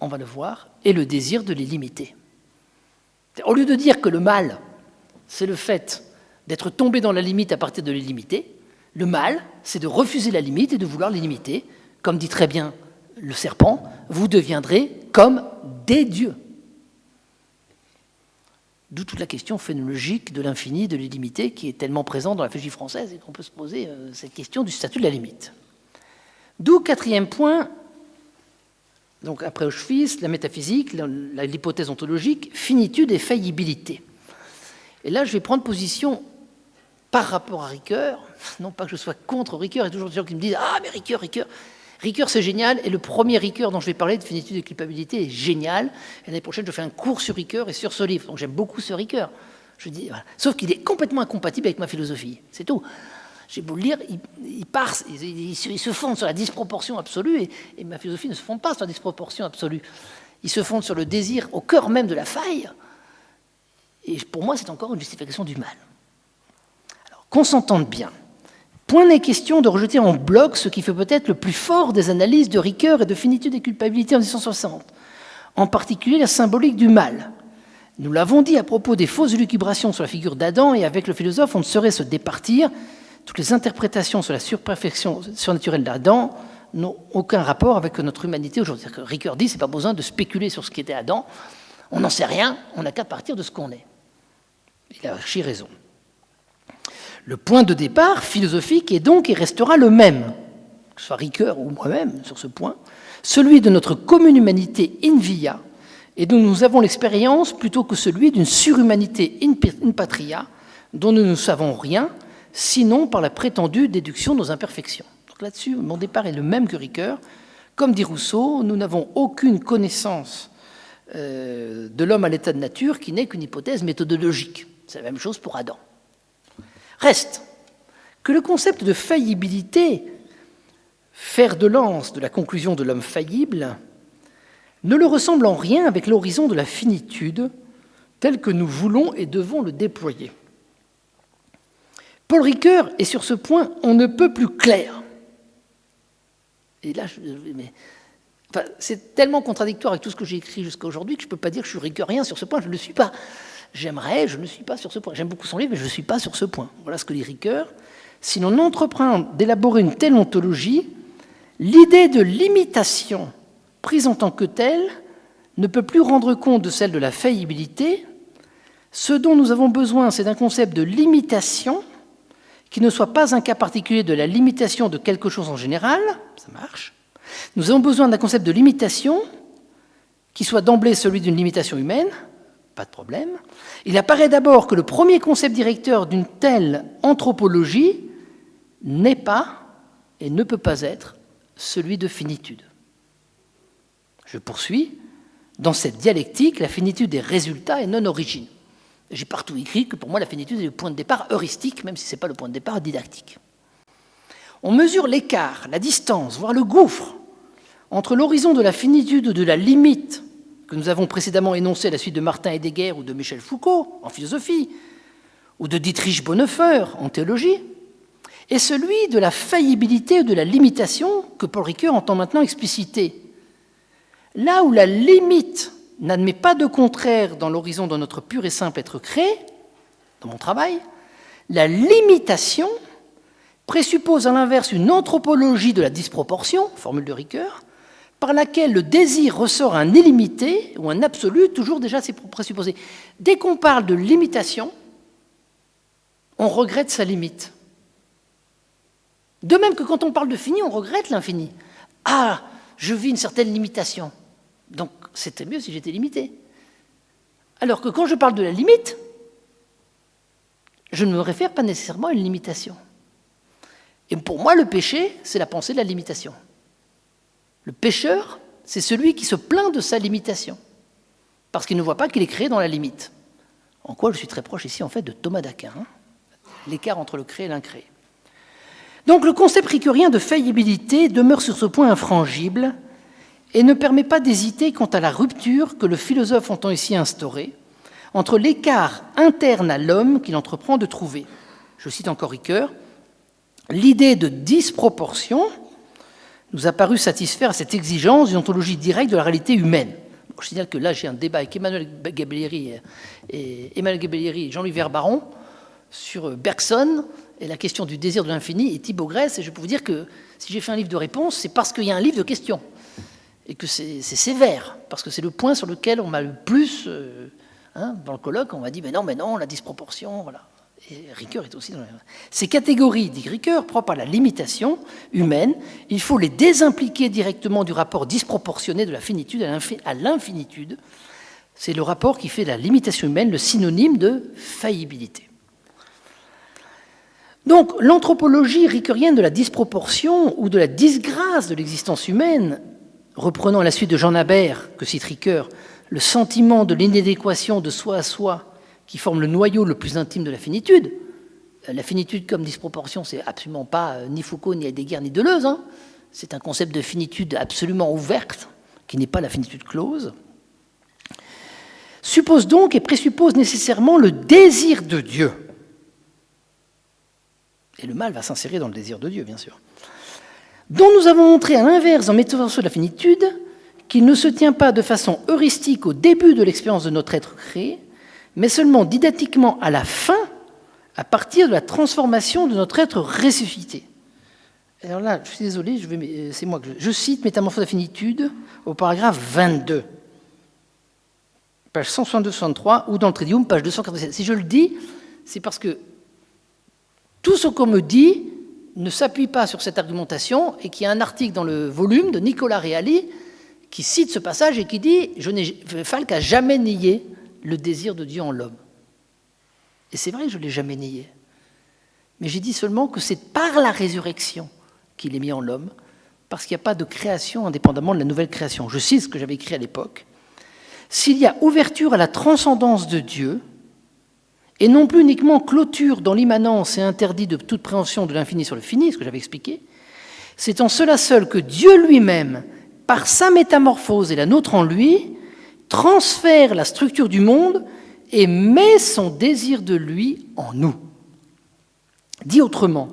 on va le voir, est le désir de les limiter. Au lieu de dire que le mal, c'est le fait d'être tombé dans la limite à partir de les limiter, le mal, c'est de refuser la limite et de vouloir les limiter. Comme dit très bien le serpent, vous deviendrez comme des dieux. D'où toute la question phénoménologique de l'infini, de l'illimité, qui est tellement présente dans la philosophie française et qu'on peut se poser cette question du statut de la limite. D'où, quatrième point, donc après Auschwitz, la métaphysique, l'hypothèse ontologique, finitude et faillibilité. Et là, je vais prendre position par rapport à Ricoeur, non pas que je sois contre Ricoeur, il y a toujours des gens qui me disent « Ah, mais Ricoeur, c'est génial !» Et le premier Ricoeur dont je vais parler, de finitude et culpabilité, est génial. Et l'année prochaine, je fais un cours sur Ricoeur et sur ce livre. Donc j'aime beaucoup ce Ricoeur. Je dis, voilà. Sauf qu'il est complètement incompatible avec ma philosophie. C'est tout. J'ai beau le lire, il se fonde sur la disproportion absolue, et ma philosophie ne se fonde pas sur la disproportion absolue. Il se fonde sur le désir au cœur même de la faille. Et pour moi, c'est encore une justification du mal. Alors, qu'on s'entende bien. Point n'est question de rejeter en bloc ce qui fait peut-être le plus fort des analyses de Ricoeur et de finitude et culpabilité en 1860, en particulier la symbolique du mal. Nous l'avons dit à propos des fausses élucubrations sur la figure d'Adam, et avec le philosophe, on ne saurait se départir. Toutes les interprétations sur la surperfection surnaturelle d'Adam n'ont aucun rapport avec notre humanité aujourd'hui. Ricoeur dit, c'est pas besoin de spéculer sur ce qu'était Adam. On n'en sait rien, on n'a qu'à partir de ce qu'on est. Il a archi raison. Le point de départ philosophique est donc et restera le même, que ce soit Ricoeur ou moi-même sur ce point, celui de notre commune humanité in via, et dont nous avons l'expérience plutôt que celui d'une surhumanité in patria, dont nous ne savons rien, sinon par la prétendue déduction de nos imperfections. Donc là-dessus, mon départ est le même que Ricoeur. Comme dit Rousseau, nous n'avons aucune connaissance de l'homme à l'état de nature qui n'est qu'une hypothèse méthodologique. C'est la même chose pour Adam. Reste que le concept de faillibilité, fer de lance de la conclusion de l'homme faillible, ne le ressemble en rien avec l'horizon de la finitude tel que nous voulons et devons le déployer. Paul Ricoeur est sur ce point on ne peut plus clair. Et là, c'est tellement contradictoire avec tout ce que j'ai écrit jusqu'à aujourd'hui que je ne peux pas dire que je suis ricoeurien sur ce point, je ne le suis pas. J'aimerais, je ne suis pas sur ce point. J'aime beaucoup son livre, mais je ne suis pas sur ce point. Voilà ce que dit Ricoeur. Si l'on entreprend d'élaborer une telle ontologie, l'idée de l'imitation prise en tant que telle ne peut plus rendre compte de celle de la faillibilité. Ce dont nous avons besoin, c'est d'un concept de limitation qui ne soit pas un cas particulier de la limitation de quelque chose en général, ça marche. Nous avons besoin d'un concept de limitation qui soit d'emblée celui d'une limitation humaine, pas de problème. Il apparaît d'abord que le premier concept directeur d'une telle anthropologie n'est pas et ne peut pas être celui de finitude. Je poursuis. dans cette dialectique, la finitude est résultat et non origine. J'ai partout écrit que pour moi, la finitude est le point de départ heuristique, même si ce n'est pas le point de départ didactique. On mesure l'écart, la distance, voire le gouffre entre l'horizon de la finitude ou de la limite que nous avons précédemment énoncé à la suite de Martin Heidegger ou de Michel Foucault en philosophie, ou de Dietrich Bonhoeffer en théologie, et celui de la faillibilité ou de la limitation que Paul Ricoeur entend maintenant expliciter. Là où la limite n'admet pas de contraire dans l'horizon de notre pur et simple être créé, dans mon travail, la limitation présuppose à l'inverse une anthropologie de la disproportion, formule de Ricoeur, par laquelle le désir ressort un illimité ou un absolu, toujours déjà c'est présupposé. Dès qu'on parle de limitation, on regrette sa limite. De même que quand on parle de fini, on regrette l'infini. Ah, je vis une certaine limitation. Donc, c'était mieux si j'étais limité. Alors que quand je parle de la limite, je ne me réfère pas nécessairement à une limitation. Et pour moi, le péché, c'est la pensée de la limitation. Le pécheur, c'est celui qui se plaint de sa limitation, parce qu'il ne voit pas qu'il est créé dans la limite. En quoi je suis très proche ici, en fait, de Thomas d'Aquin, l'écart entre le créé et l'incréé. Donc le concept ricoeurien de faillibilité demeure sur ce point infrangible et ne permet pas d'hésiter quant à la rupture que le philosophe entend ici instaurer entre l'écart interne à l'homme qu'il entreprend de trouver. Je cite encore Ricoeur, « L'idée de disproportion nous a paru satisfaire à cette exigence d'une ontologie directe de la réalité humaine. » Je signale que là, j'ai un débat avec Emmanuel Gabellieri et Jean-Louis Verbaron sur Bergson et la question du désir de l'infini et Thibaut Grèce. Et je peux vous dire que si j'ai fait un livre de réponses, c'est parce qu'il y a un livre de questions. Et que c'est sévère, parce que c'est le point sur lequel on m'a le plus... dans le colloque, on m'a dit « mais non, la disproportion, voilà ». Et Ricoeur est aussi dans la... Ces catégories, dit Ricoeur, propres à la limitation humaine, il faut les désimpliquer directement du rapport disproportionné de la finitude à l'infinitude. C'est le rapport qui fait de la limitation humaine le synonyme de faillibilité. Donc, l'anthropologie ricoeurienne de la disproportion ou de la disgrâce de l'existence humaine, reprenant à la suite de Jean Habert, que cite Ricoeur, le sentiment de l'inadéquation de soi à soi qui forme le noyau le plus intime de la finitude. La finitude comme disproportion, c'est absolument pas ni Foucault, ni Heidegger, ni Deleuze. C'est un concept de finitude absolument ouverte, qui n'est pas la finitude close. Suppose donc et présuppose nécessairement le désir de Dieu. Et le mal va s'insérer dans le désir de Dieu, bien sûr. Dont nous avons montré à l'inverse en métaphore de la finitude qu'il ne se tient pas de façon heuristique au début de l'expérience de notre être créé, mais seulement didactiquement à la fin, à partir de la transformation de notre être ressuscité. Alors là, je suis désolé, c'est moi que je cite Métamorphose de la finitude au paragraphe 22, page 162-163, ou dans le Tridium, page 287. Si je le dis, c'est parce que tout ce qu'on me dit ne s'appuie pas sur cette argumentation et qu'il y a un article dans le volume de Nicolas Reali qui cite ce passage et qui dit « Falk a jamais nié le désir de Dieu en l'homme. » Et c'est vrai que je ne l'ai jamais nié. Mais j'ai dit seulement que c'est par la résurrection qu'il est mis en l'homme, parce qu'il n'y a pas de création indépendamment de la nouvelle création. Je cite ce que j'avais écrit à l'époque. « S'il y a ouverture à la transcendance de Dieu, et non plus uniquement clôture dans l'immanence et interdit de toute préhension de l'infini sur le fini, ce que j'avais expliqué, c'est en cela seul que Dieu lui-même, par sa métamorphose et la nôtre en lui, transfère la structure du monde et met son désir de lui en nous. » Dit autrement,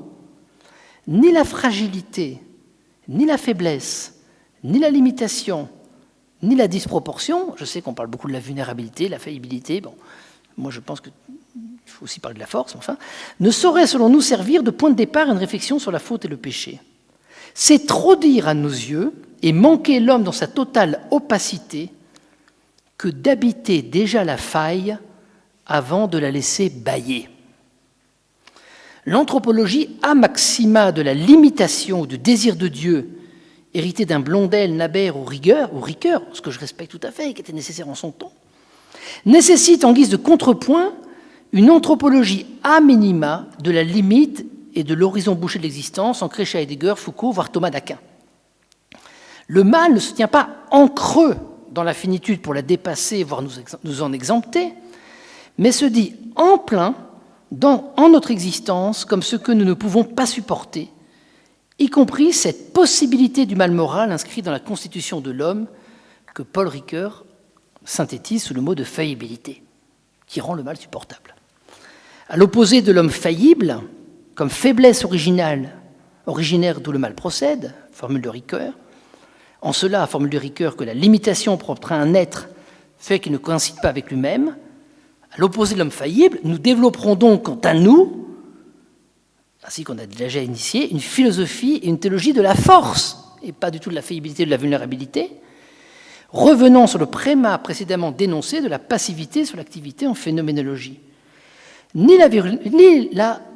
ni la fragilité, ni la faiblesse, ni la limitation, ni la disproportion, je sais qu'on parle beaucoup de la vulnérabilité, la faillibilité, bon, moi je pense qu'il faut aussi parler de la force, enfin, ne saurait selon nous servir de point de départ à une réflexion sur la faute et le péché. C'est trop dire à nos yeux et manquer l'homme dans sa totale opacité que d'habiter déjà la faille avant de la laisser bâiller. L'anthropologie a maxima de la limitation ou du désir de Dieu, hérité d'un Blondel, Nabert ou Ricoeur, ce que je respecte tout à fait et qui était nécessaire en son temps, nécessite en guise de contrepoint une anthropologie a minima de la limite et de l'horizon bouché de l'existence, ancrée chez Heidegger, Foucault, voire Thomas d'Aquin. Le mal ne se tient pas en creux dans la finitude pour la dépasser, voire nous en exempter, mais se dit en plein en notre existence comme ce que nous ne pouvons pas supporter, y compris cette possibilité du mal moral inscrit dans la constitution de l'homme que Paul Ricoeur synthétise sous le mot de faillibilité, qui rend le mal supportable. À l'opposé de l'homme faillible, comme faiblesse originaire d'où le mal procède, formule de Ricoeur, en cela, formule de Ricoeur, que la limitation propre à un être fait qu'il ne coïncide pas avec lui-même, à l'opposé de l'homme faillible, nous développerons donc, quant à nous, ainsi qu'on a déjà initié, une philosophie et une théologie de la force, et pas du tout de la faillibilité et de la vulnérabilité, revenant sur le prémat précédemment dénoncé de la passivité sur l'activité en phénoménologie. Ni la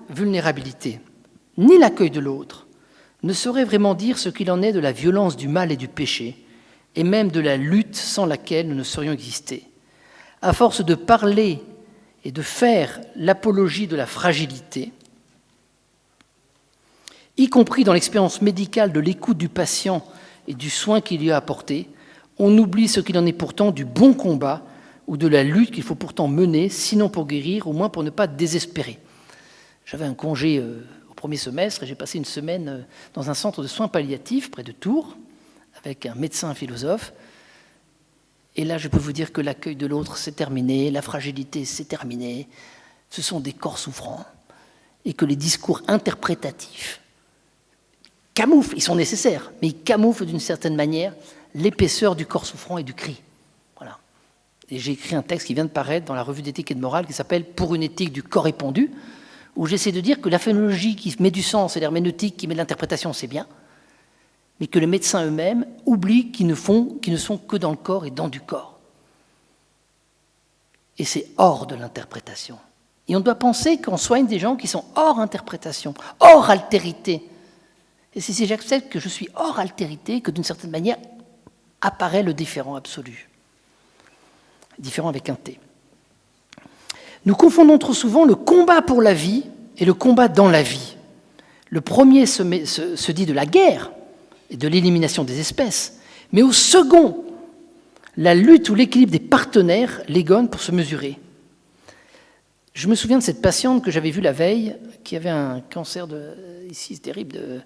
vulnérabilité, ni l'accueil de l'autre ne sauraient vraiment dire ce qu'il en est de la violence du mal et du péché, et même de la lutte sans laquelle nous ne saurions exister. À force de parler et de faire l'apologie de la fragilité, y compris dans l'expérience médicale de l'écoute du patient et du soin qu'il lui a apporté, on oublie ce qu'il en est pourtant du bon combat ou de la lutte qu'il faut pourtant mener, sinon pour guérir, au moins pour ne pas désespérer. J'avais un congé au premier semestre et j'ai passé une semaine dans un centre de soins palliatifs près de Tours, avec un médecin philosophe. Et là, je peux vous dire que l'accueil de l'autre, c'est terminé, la fragilité, c'est terminé. Ce sont des corps souffrants. Et que les discours interprétatifs camouflent, ils sont nécessaires, mais ils camouflent d'une certaine manière l'épaisseur du corps souffrant et du cri. Voilà. Et j'ai écrit un texte qui vient de paraître dans la revue d'éthique et de morale qui s'appelle « Pour une éthique du corps épandu », où j'essaie de dire que la phénoménologie qui met du sens et l'herméneutique qui met de l'interprétation, c'est bien, mais que les médecins eux-mêmes oublient qu'ils ne sont que dans le corps et dans du corps. Et c'est hors de l'interprétation. Et on doit penser qu'on soigne des gens qui sont hors interprétation, hors altérité. Et c'est si j'accepte que je suis hors altérité que d'une certaine manière apparaît le différent absolu. Différent avec un T. Nous confondons trop souvent le combat pour la vie et le combat dans la vie. Le premier se dit de la guerre et de l'élimination des espèces, mais au second, la lutte ou l'équilibre des partenaires l'égone pour se mesurer. Je me souviens de cette patiente que j'avais vue la veille, qui avait un cancer ici, c'est terrible,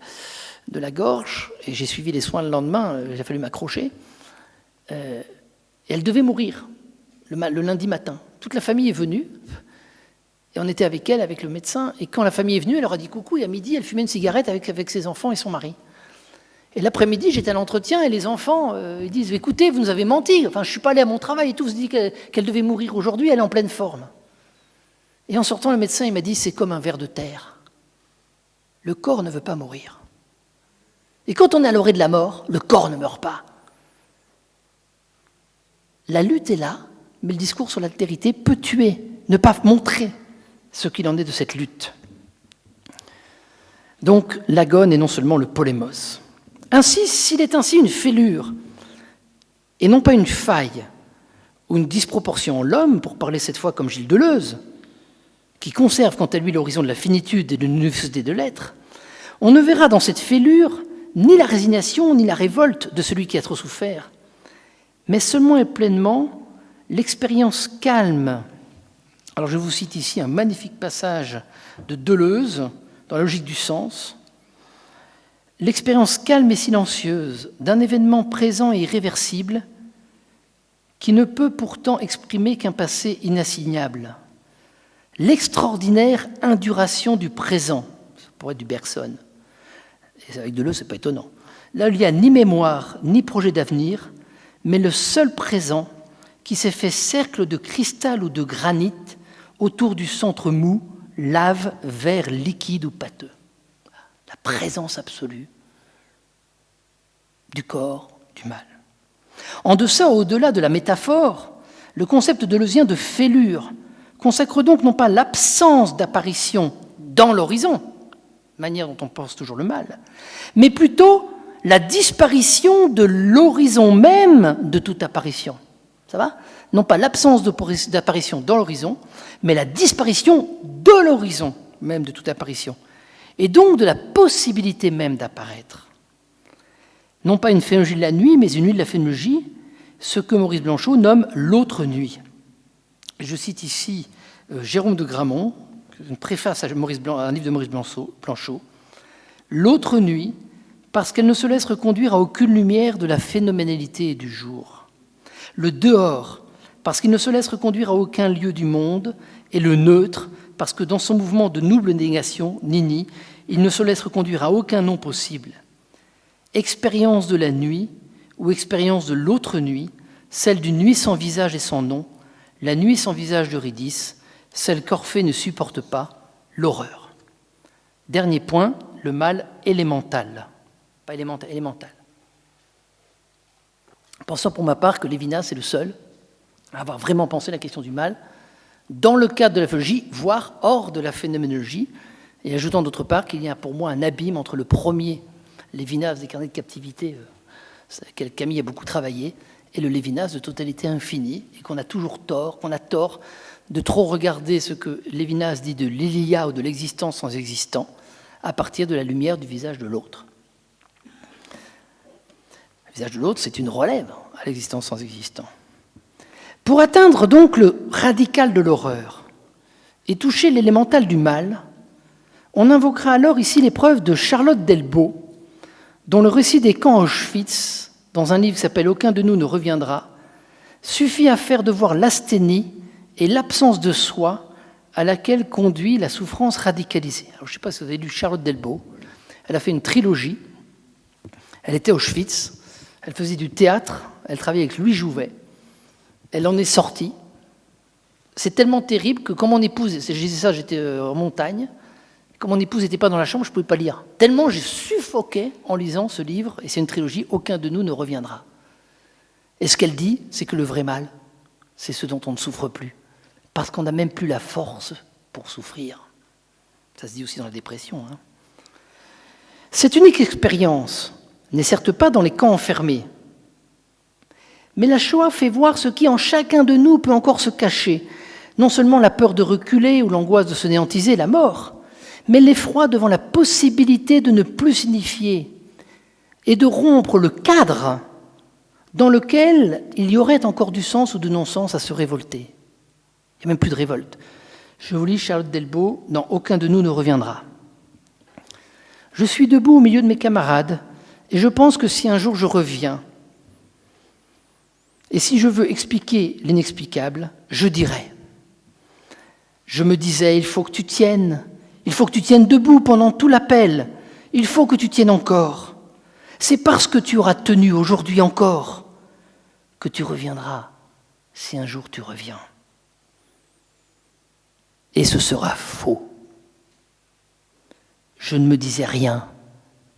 de la gorge, et j'ai suivi les soins le lendemain, il a fallu m'accrocher, et elle devait mourir le lundi matin. Toute la famille est venue, et on était avec elle, avec le médecin, et quand la famille est venue, elle leur a dit coucou, et à midi, elle fumait une cigarette avec ses enfants et son mari. Et l'après-midi, j'étais à l'entretien, et les enfants, ils disent « Écoutez, vous nous avez menti, enfin, je ne suis pas allé à mon travail et tout, vous avez dit qu'elle devait mourir aujourd'hui, elle est en pleine forme. » Et en sortant, le médecin, il m'a dit « C'est comme un ver de terre. Le corps ne veut pas mourir. Et quand on est à l'orée de la mort, le corps ne meurt pas. La lutte est là, mais le discours sur l'altérité peut tuer, ne pas montrer ce qu'il en est de cette lutte. Donc, l'agone est non seulement le polémos. Ainsi, s'il est ainsi une fêlure, et non pas une faille, ou une disproportion en l'homme, pour parler cette fois comme Gilles Deleuze, qui conserve quant à lui l'horizon de la finitude et de l'université de l'être, on ne verra dans cette fêlure ni la résignation ni la révolte de celui qui a trop souffert, mais seulement et pleinement l'expérience calme. Alors je vous cite ici un magnifique passage de Deleuze dans la logique du sens. L'expérience calme et silencieuse d'un événement présent et irréversible qui ne peut pourtant exprimer qu'un passé inassignable. L'extraordinaire induration du présent, ça pourrait être du Bergson. Et avec Deleuze, ce n'est pas étonnant. Là, il n'y a ni mémoire, ni projet d'avenir, mais le seul présent qui s'est fait cercle de cristal ou de granit autour du centre mou, lave, verre, liquide ou pâteux. La présence absolue du corps, du mal. En deçà, au-delà de la métaphore, le concept deleuzien de fêlure consacre donc non pas l'absence d'apparition dans l'horizon, manière dont on pense toujours le mal, mais plutôt la disparition de l'horizon même de toute apparition. Ça va ? Non pas l'absence d'apparition dans l'horizon, mais la disparition de l'horizon même de toute apparition, et donc de la possibilité même d'apparaître. Non pas une phénoménologie de la nuit, mais une nuit de la phénoménologie, ce que Maurice Blanchot nomme l'autre nuit. Je cite ici Jérôme de Gramont, une préface à un livre de Maurice Blanchot. L'autre nuit, parce qu'elle ne se laisse reconduire à aucune lumière de la phénoménalité du jour. Le dehors, parce qu'il ne se laisse reconduire à aucun lieu du monde, et le neutre, parce que dans son mouvement de double négation, Nini, il ne se laisse reconduire à aucun nom possible. Expérience de la nuit, ou expérience de l'autre nuit, celle d'une nuit sans visage et sans nom, la nuit sans visage d'Eurydice, celle qu'Orphée ne supporte pas, l'horreur. Dernier point, le mal élémental. Pas élémental. Pensant pour ma part que Lévinas est le seul à avoir vraiment pensé la question du mal dans le cadre de la philologie, voire hors de la phénoménologie, et ajoutant d'autre part qu'il y a pour moi un abîme entre le premier Lévinas des carnets de captivité, sur lequel Camille a beaucoup travaillé, et le Lévinas de totalité infinie, et qu'on a tort de trop regarder ce que Lévinas dit de l'Ilia ou de l'existence sans existant, à partir de la lumière du visage de l'autre. Le visage de l'autre, c'est une relève à l'existence sans existant. Pour atteindre donc le radical de l'horreur et toucher l'élémental du mal, on invoquera alors ici l'épreuve de Charlotte Delbo, dont le récit des camps Auschwitz, dans un livre qui s'appelle « Aucun de nous ne reviendra », suffit à faire de voir l'asthénie et l'absence de soi à laquelle conduit la souffrance radicalisée. Alors, je ne sais pas si vous avez lu Charlotte Delbo, elle a fait une trilogie, elle était à Auschwitz, elle faisait du théâtre, elle travaillait avec Louis Jouvet, elle en est sortie. C'est tellement terrible que quand mon épouse, je disais ça, j'étais en montagne, quand mon épouse n'était pas dans la chambre, je ne pouvais pas lire. Tellement j'ai suffoqué en lisant ce livre, et c'est une trilogie, « Aucun de nous ne reviendra ». Et ce qu'elle dit, c'est que le vrai mal, c'est ce dont on ne souffre plus, parce qu'on n'a même plus la force pour souffrir. Ça se dit aussi dans la dépression. Cette unique expérience n'est certes pas dans les camps enfermés, mais la Shoah fait voir ce qui en chacun de nous peut encore se cacher, non seulement la peur de reculer ou l'angoisse de se néantiser, la mort, mais l'effroi devant la possibilité de ne plus signifier et de rompre le cadre dans lequel il y aurait encore du sens ou du non-sens à se révolter. Il n'y a même plus de révolte. Je vous lis Charlotte Delbo dans « Aucun de nous ne reviendra ». Je suis debout au milieu de mes camarades et je pense que si un jour je reviens, et si je veux expliquer l'inexplicable, je dirai. Je me disais, il faut que tu tiennes debout pendant tout l'appel, il faut que tu tiennes encore. C'est parce que tu auras tenu aujourd'hui encore que tu reviendras, si un jour tu reviens. Et ce sera faux. Je ne me disais rien,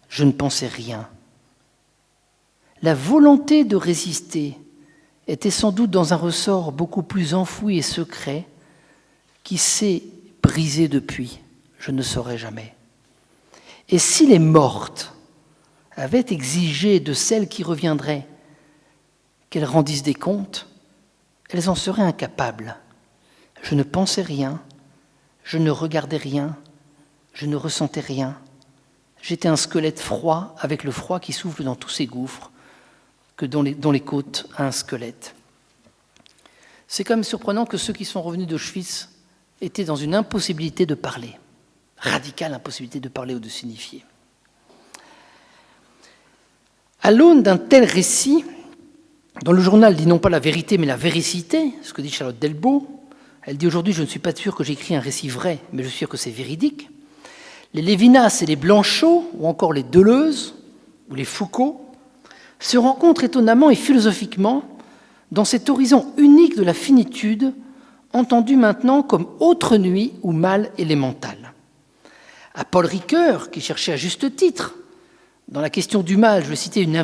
je ne pensais rien. La volonté de résister était sans doute dans un ressort beaucoup plus enfoui et secret qui s'est brisé depuis, je ne saurais jamais. Et si les mortes avaient exigé de celles qui reviendraient qu'elles rendissent des comptes, elles en seraient incapables. Je ne pensais rien, je ne regardais rien, je ne ressentais rien. J'étais un squelette froid avec le froid qui souffle dans tous ces gouffres, que dont les côtes a un squelette. C'est quand même surprenant que ceux qui sont revenus d'Auschwitz étaient dans une impossibilité de parler, radicale impossibilité de parler ou de signifier. À l'aune d'un tel récit, dont le journal dit non pas la vérité mais la véricité, ce que dit Charlotte Delbo, elle dit aujourd'hui je ne suis pas sûre que j'ai écrit un récit vrai, mais je suis sûr que c'est véridique. Les Lévinas et les Blanchot, ou encore les Deleuze, ou les Foucault, se rencontrent étonnamment et philosophiquement dans cet horizon unique de la finitude, entendu maintenant comme autre nuit ou mal élémental. À Paul Ricoeur, qui cherchait à juste titre, dans la question du mal, je vais citer une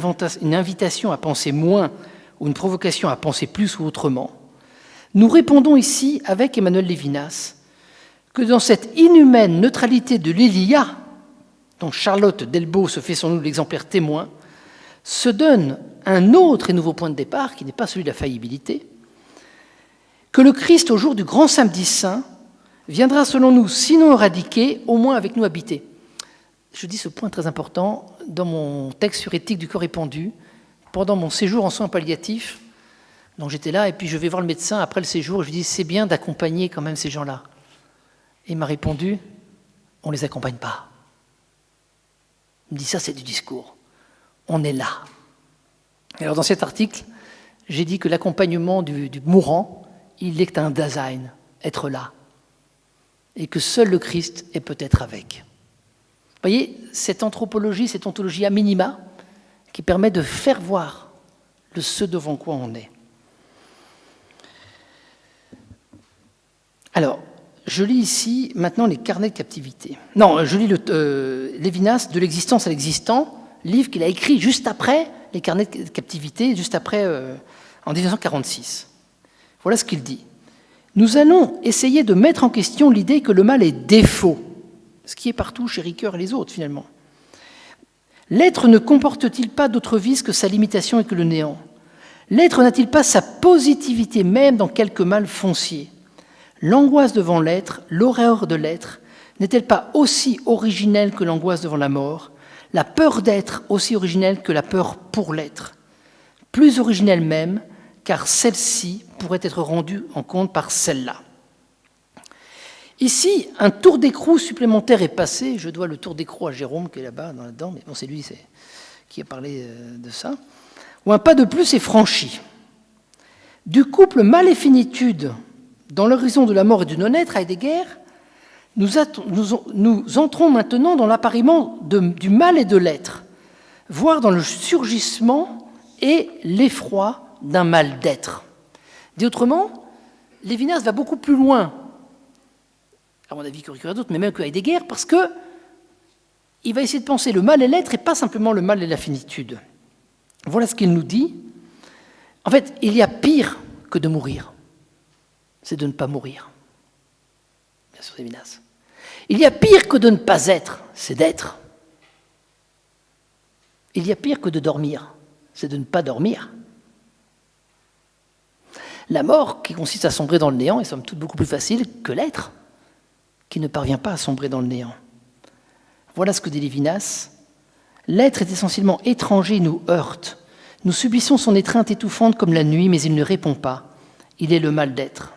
invitation à penser moins ou une provocation à penser plus ou autrement, nous répondons ici avec Emmanuel Lévinas que dans cette inhumaine neutralité de l'Ilia, dont Charlotte Delbo se fait sans doute l'exemplaire témoin, se donne un autre et nouveau point de départ, qui n'est pas celui de la faillibilité, que le Christ, au jour du grand samedi saint, viendra selon nous, sinon éradiquer, au moins avec nous habiter. Je dis ce point très important dans mon texte sur éthique du corps répandu. Pendant mon séjour en soins palliatifs, Donc j'étais là, et puis je vais voir le médecin après le séjour, et je lui dis, c'est bien d'accompagner quand même ces gens-là. Et il m'a répondu, on ne les accompagne pas. Il me dit, ça c'est du discours. On est là. Alors dans cet article, j'ai dit que l'accompagnement du mourant, il est un Dasein, être là. Et que seul le Christ est peut-être avec. Vous voyez, cette anthropologie, cette ontologie à minima, qui permet de faire voir ce devant quoi on est. Alors, je lis ici maintenant les carnets de captivité. Non, je lis Lévinas, De l'existence à l'existant, livre qu'il a écrit juste après les carnets de captivité, juste après, en 1946. Voilà ce qu'il dit. Nous allons essayer de mettre en question l'idée que le mal est défaut, ce qui est partout chez Ricoeur et les autres, finalement. L'être ne comporte-t-il pas d'autre vice que sa limitation et que le néant? L'être n'a-t-il pas sa positivité même dans quelque mal foncier? L'angoisse devant l'être, l'horreur de l'être, n'est-elle pas aussi originelle que l'angoisse devant la mort? La peur d'être aussi originelle que la peur pour l'être? Plus originelle même, car celle-ci pourrait être rendue en compte par celle-là. Ici, un tour d'écrou supplémentaire est passé. Je dois le tour d'écrou à Jérôme, qui est là-bas, là-dedans, mais bon, c'est lui qui a parlé de ça. Où un pas de plus est franchi. Du couple mal et finitude, dans l'horizon de la mort et du non-être, Heidegger, nous entrons maintenant dans l'appariement du mal et de l'être, voire dans le surgissement et l'effroi d'un mal d'être. Dit autrement, Lévinas va beaucoup plus loin, à mon avis que Ricoeur et d'autres, mais même que Heidegger, parce qu'il va essayer de penser le mal et l'être et pas simplement le mal et la finitude. Voilà ce qu'il nous dit. En fait, il y a pire que de mourir, c'est de ne pas mourir. Bien sûr, Lévinas. Il y a pire que de ne pas être, c'est d'être. Il y a pire que de dormir, c'est de ne pas dormir. La mort, qui consiste à sombrer dans le néant, est somme toute beaucoup plus facile que l'être, qui ne parvient pas à sombrer dans le néant. Voilà ce que dit Lévinas. L'être est essentiellement étranger, nous heurte. Nous subissons son étreinte étouffante comme la nuit, mais il ne répond pas. Il est le mal d'être.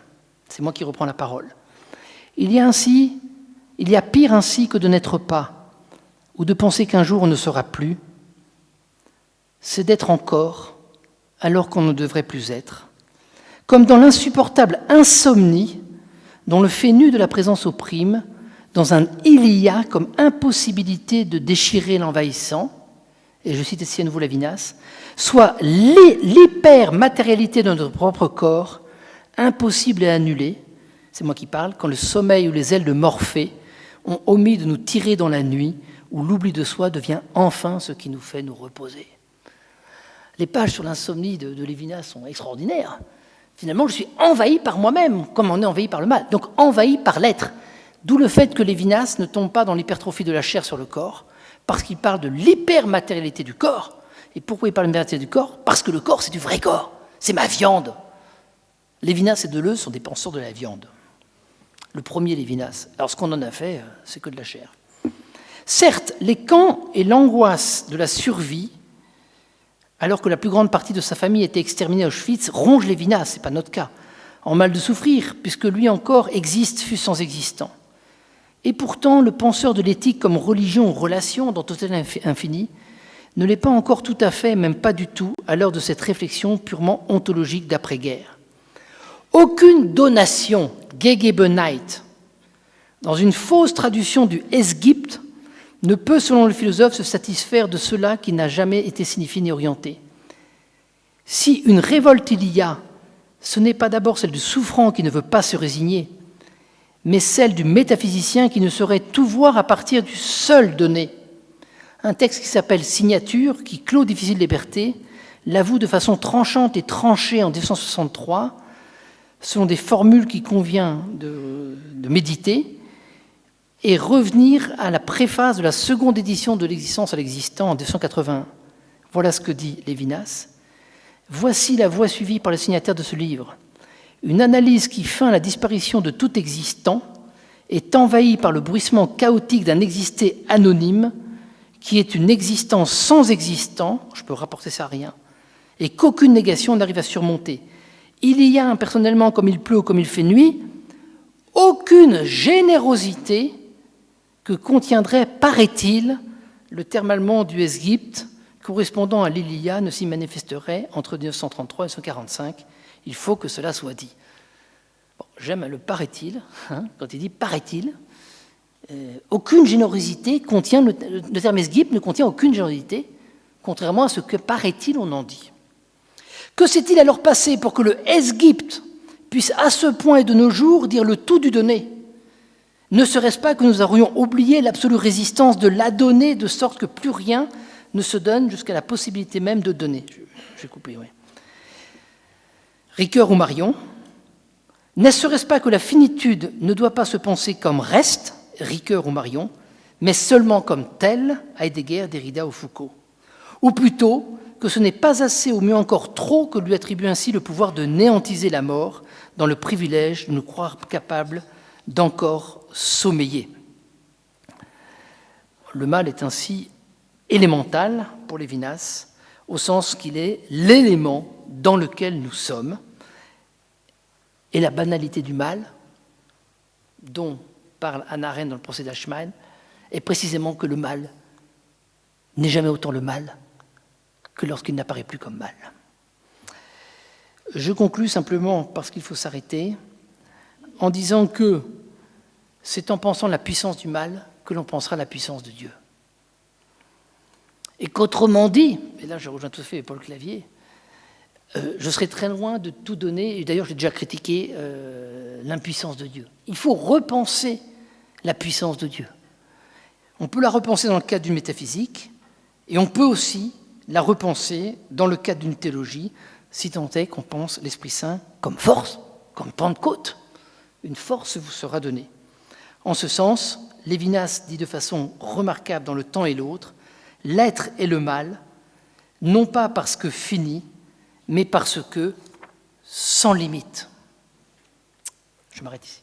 C'est moi qui reprends la parole. Il y a pire ainsi que de n'être pas, ou de penser qu'un jour on ne sera plus. C'est d'être encore, alors qu'on ne devrait plus être. Comme dans l'insupportable insomnie, dont le fait nu de la présence opprime, dans un « il y a » comme impossibilité de déchirer l'envahissant, et je cite ici à nouveau Lévinas, soit l'hyper-matérialité de notre propre corps, impossible à annuler, c'est moi qui parle, quand le sommeil ou les ailes de Morphée ont omis de nous tirer dans la nuit, où l'oubli de soi devient enfin ce qui nous fait nous reposer. Les pages sur l'insomnie de Lévinas sont extraordinaires. Finalement, je suis envahi par moi-même, comme on est envahi par le mal, donc envahi par l'être. D'où le fait que Lévinas ne tombe pas dans l'hypertrophie de la chair sur le corps, parce qu'il parle de l'hypermatérialité du corps. Et pourquoi il parle de l'hypermatérialité du corps? Parce que le corps, c'est du vrai corps, c'est ma viande. Lévinas et Deleuze sont des penseurs de la viande. Le premier Lévinas. Alors ce qu'on en a fait, c'est que de la chair. Certes, les camps et l'angoisse de la survie, alors que la plus grande partie de sa famille était exterminée à Auschwitz, ronge Lévinas, ce n'est pas notre cas, en mal de souffrir, puisque lui encore existe, fut sans existant. Et pourtant, le penseur de l'éthique comme religion ou relation dans Total Infini ne l'est pas encore tout à fait, même pas du tout, à l'heure de cette réflexion purement ontologique d'après-guerre. Aucune donation, Gegebenheit, dans une fausse traduction du Esgypt, ne peut, selon le philosophe, se satisfaire de cela qui n'a jamais été signifié ni orienté. Si une révolte il y a, ce n'est pas d'abord celle du souffrant qui ne veut pas se résigner, mais celle du métaphysicien qui ne saurait tout voir à partir du seul donné. Un texte qui s'appelle « Signature », qui clôt Difficile liberté, l'avoue de façon tranchante et tranchée en 1963, selon des formules qu'il convient de méditer, et revenir à la préface de la seconde édition de l'existence à l'existant en 1981. Voilà ce que dit Lévinas. Voici la voie suivie par les signataires de ce livre. Une analyse qui feint la disparition de tout existant est envahie par le bruissement chaotique d'un existé anonyme qui est une existence sans existant, je peux rapporter ça à rien, et qu'aucune négation n'arrive à surmonter. il y a impersonnellement, comme il pleut ou comme il fait nuit, aucune générosité que contiendrait, paraît-il, le terme allemand du Esgypt, correspondant à l'Iliade, ne s'y manifesterait entre 1933 et 1945. Il faut que cela soit dit. Bon, j'aime le paraît-il, quand il dit paraît-il. Aucune générosité contient, le terme Esgypt ne contient aucune générosité, contrairement à ce que paraît-il on en dit. Que s'est-il alors passé pour que le Esgypt puisse à ce point et de nos jours dire le tout du donné? Ne serait-ce pas que nous aurions oublié l'absolue résistance de l'adonné, de sorte que plus rien ne se donne jusqu'à la possibilité même de donner? J'ai coupé, oui. Ricoeur ou Marion, ne serait-ce pas que la finitude ne doit pas se penser comme reste, Ricoeur ou Marion, mais seulement comme telle, Heidegger, Derrida ou Foucault? Ou plutôt que ce n'est pas assez, ou mieux encore trop, que lui attribue ainsi le pouvoir de néantiser la mort dans le privilège de nous croire capables d'encore sommeiller. Le mal est ainsi élémental pour Lévinas, au sens qu'il est l'élément dans lequel nous sommes. Et la banalité du mal, dont parle Hannah Arendt dans le procès d'Eichmann, est précisément que le mal n'est jamais autant le mal que lorsqu'il n'apparaît plus comme mal. Je conclus simplement, parce qu'il faut s'arrêter, en disant que c'est en pensant la puissance du mal que l'on pensera la puissance de Dieu. Et qu'autrement dit, et là je rejoins tout à fait Paul Clavier, je serais très loin de tout donner, et d'ailleurs j'ai déjà critiqué l'impuissance de Dieu. Il faut repenser la puissance de Dieu. On peut la repenser dans le cadre d'une métaphysique, et on peut aussi la repenser dans le cadre d'une théologie, si tant est qu'on pense l'Esprit Saint comme force, comme Pentecôte. Une force vous sera donnée. En ce sens, Lévinas dit de façon remarquable dans Le Temps et l'autre, l'être et le mal, non pas parce que fini, mais parce que sans limite. Je m'arrête ici.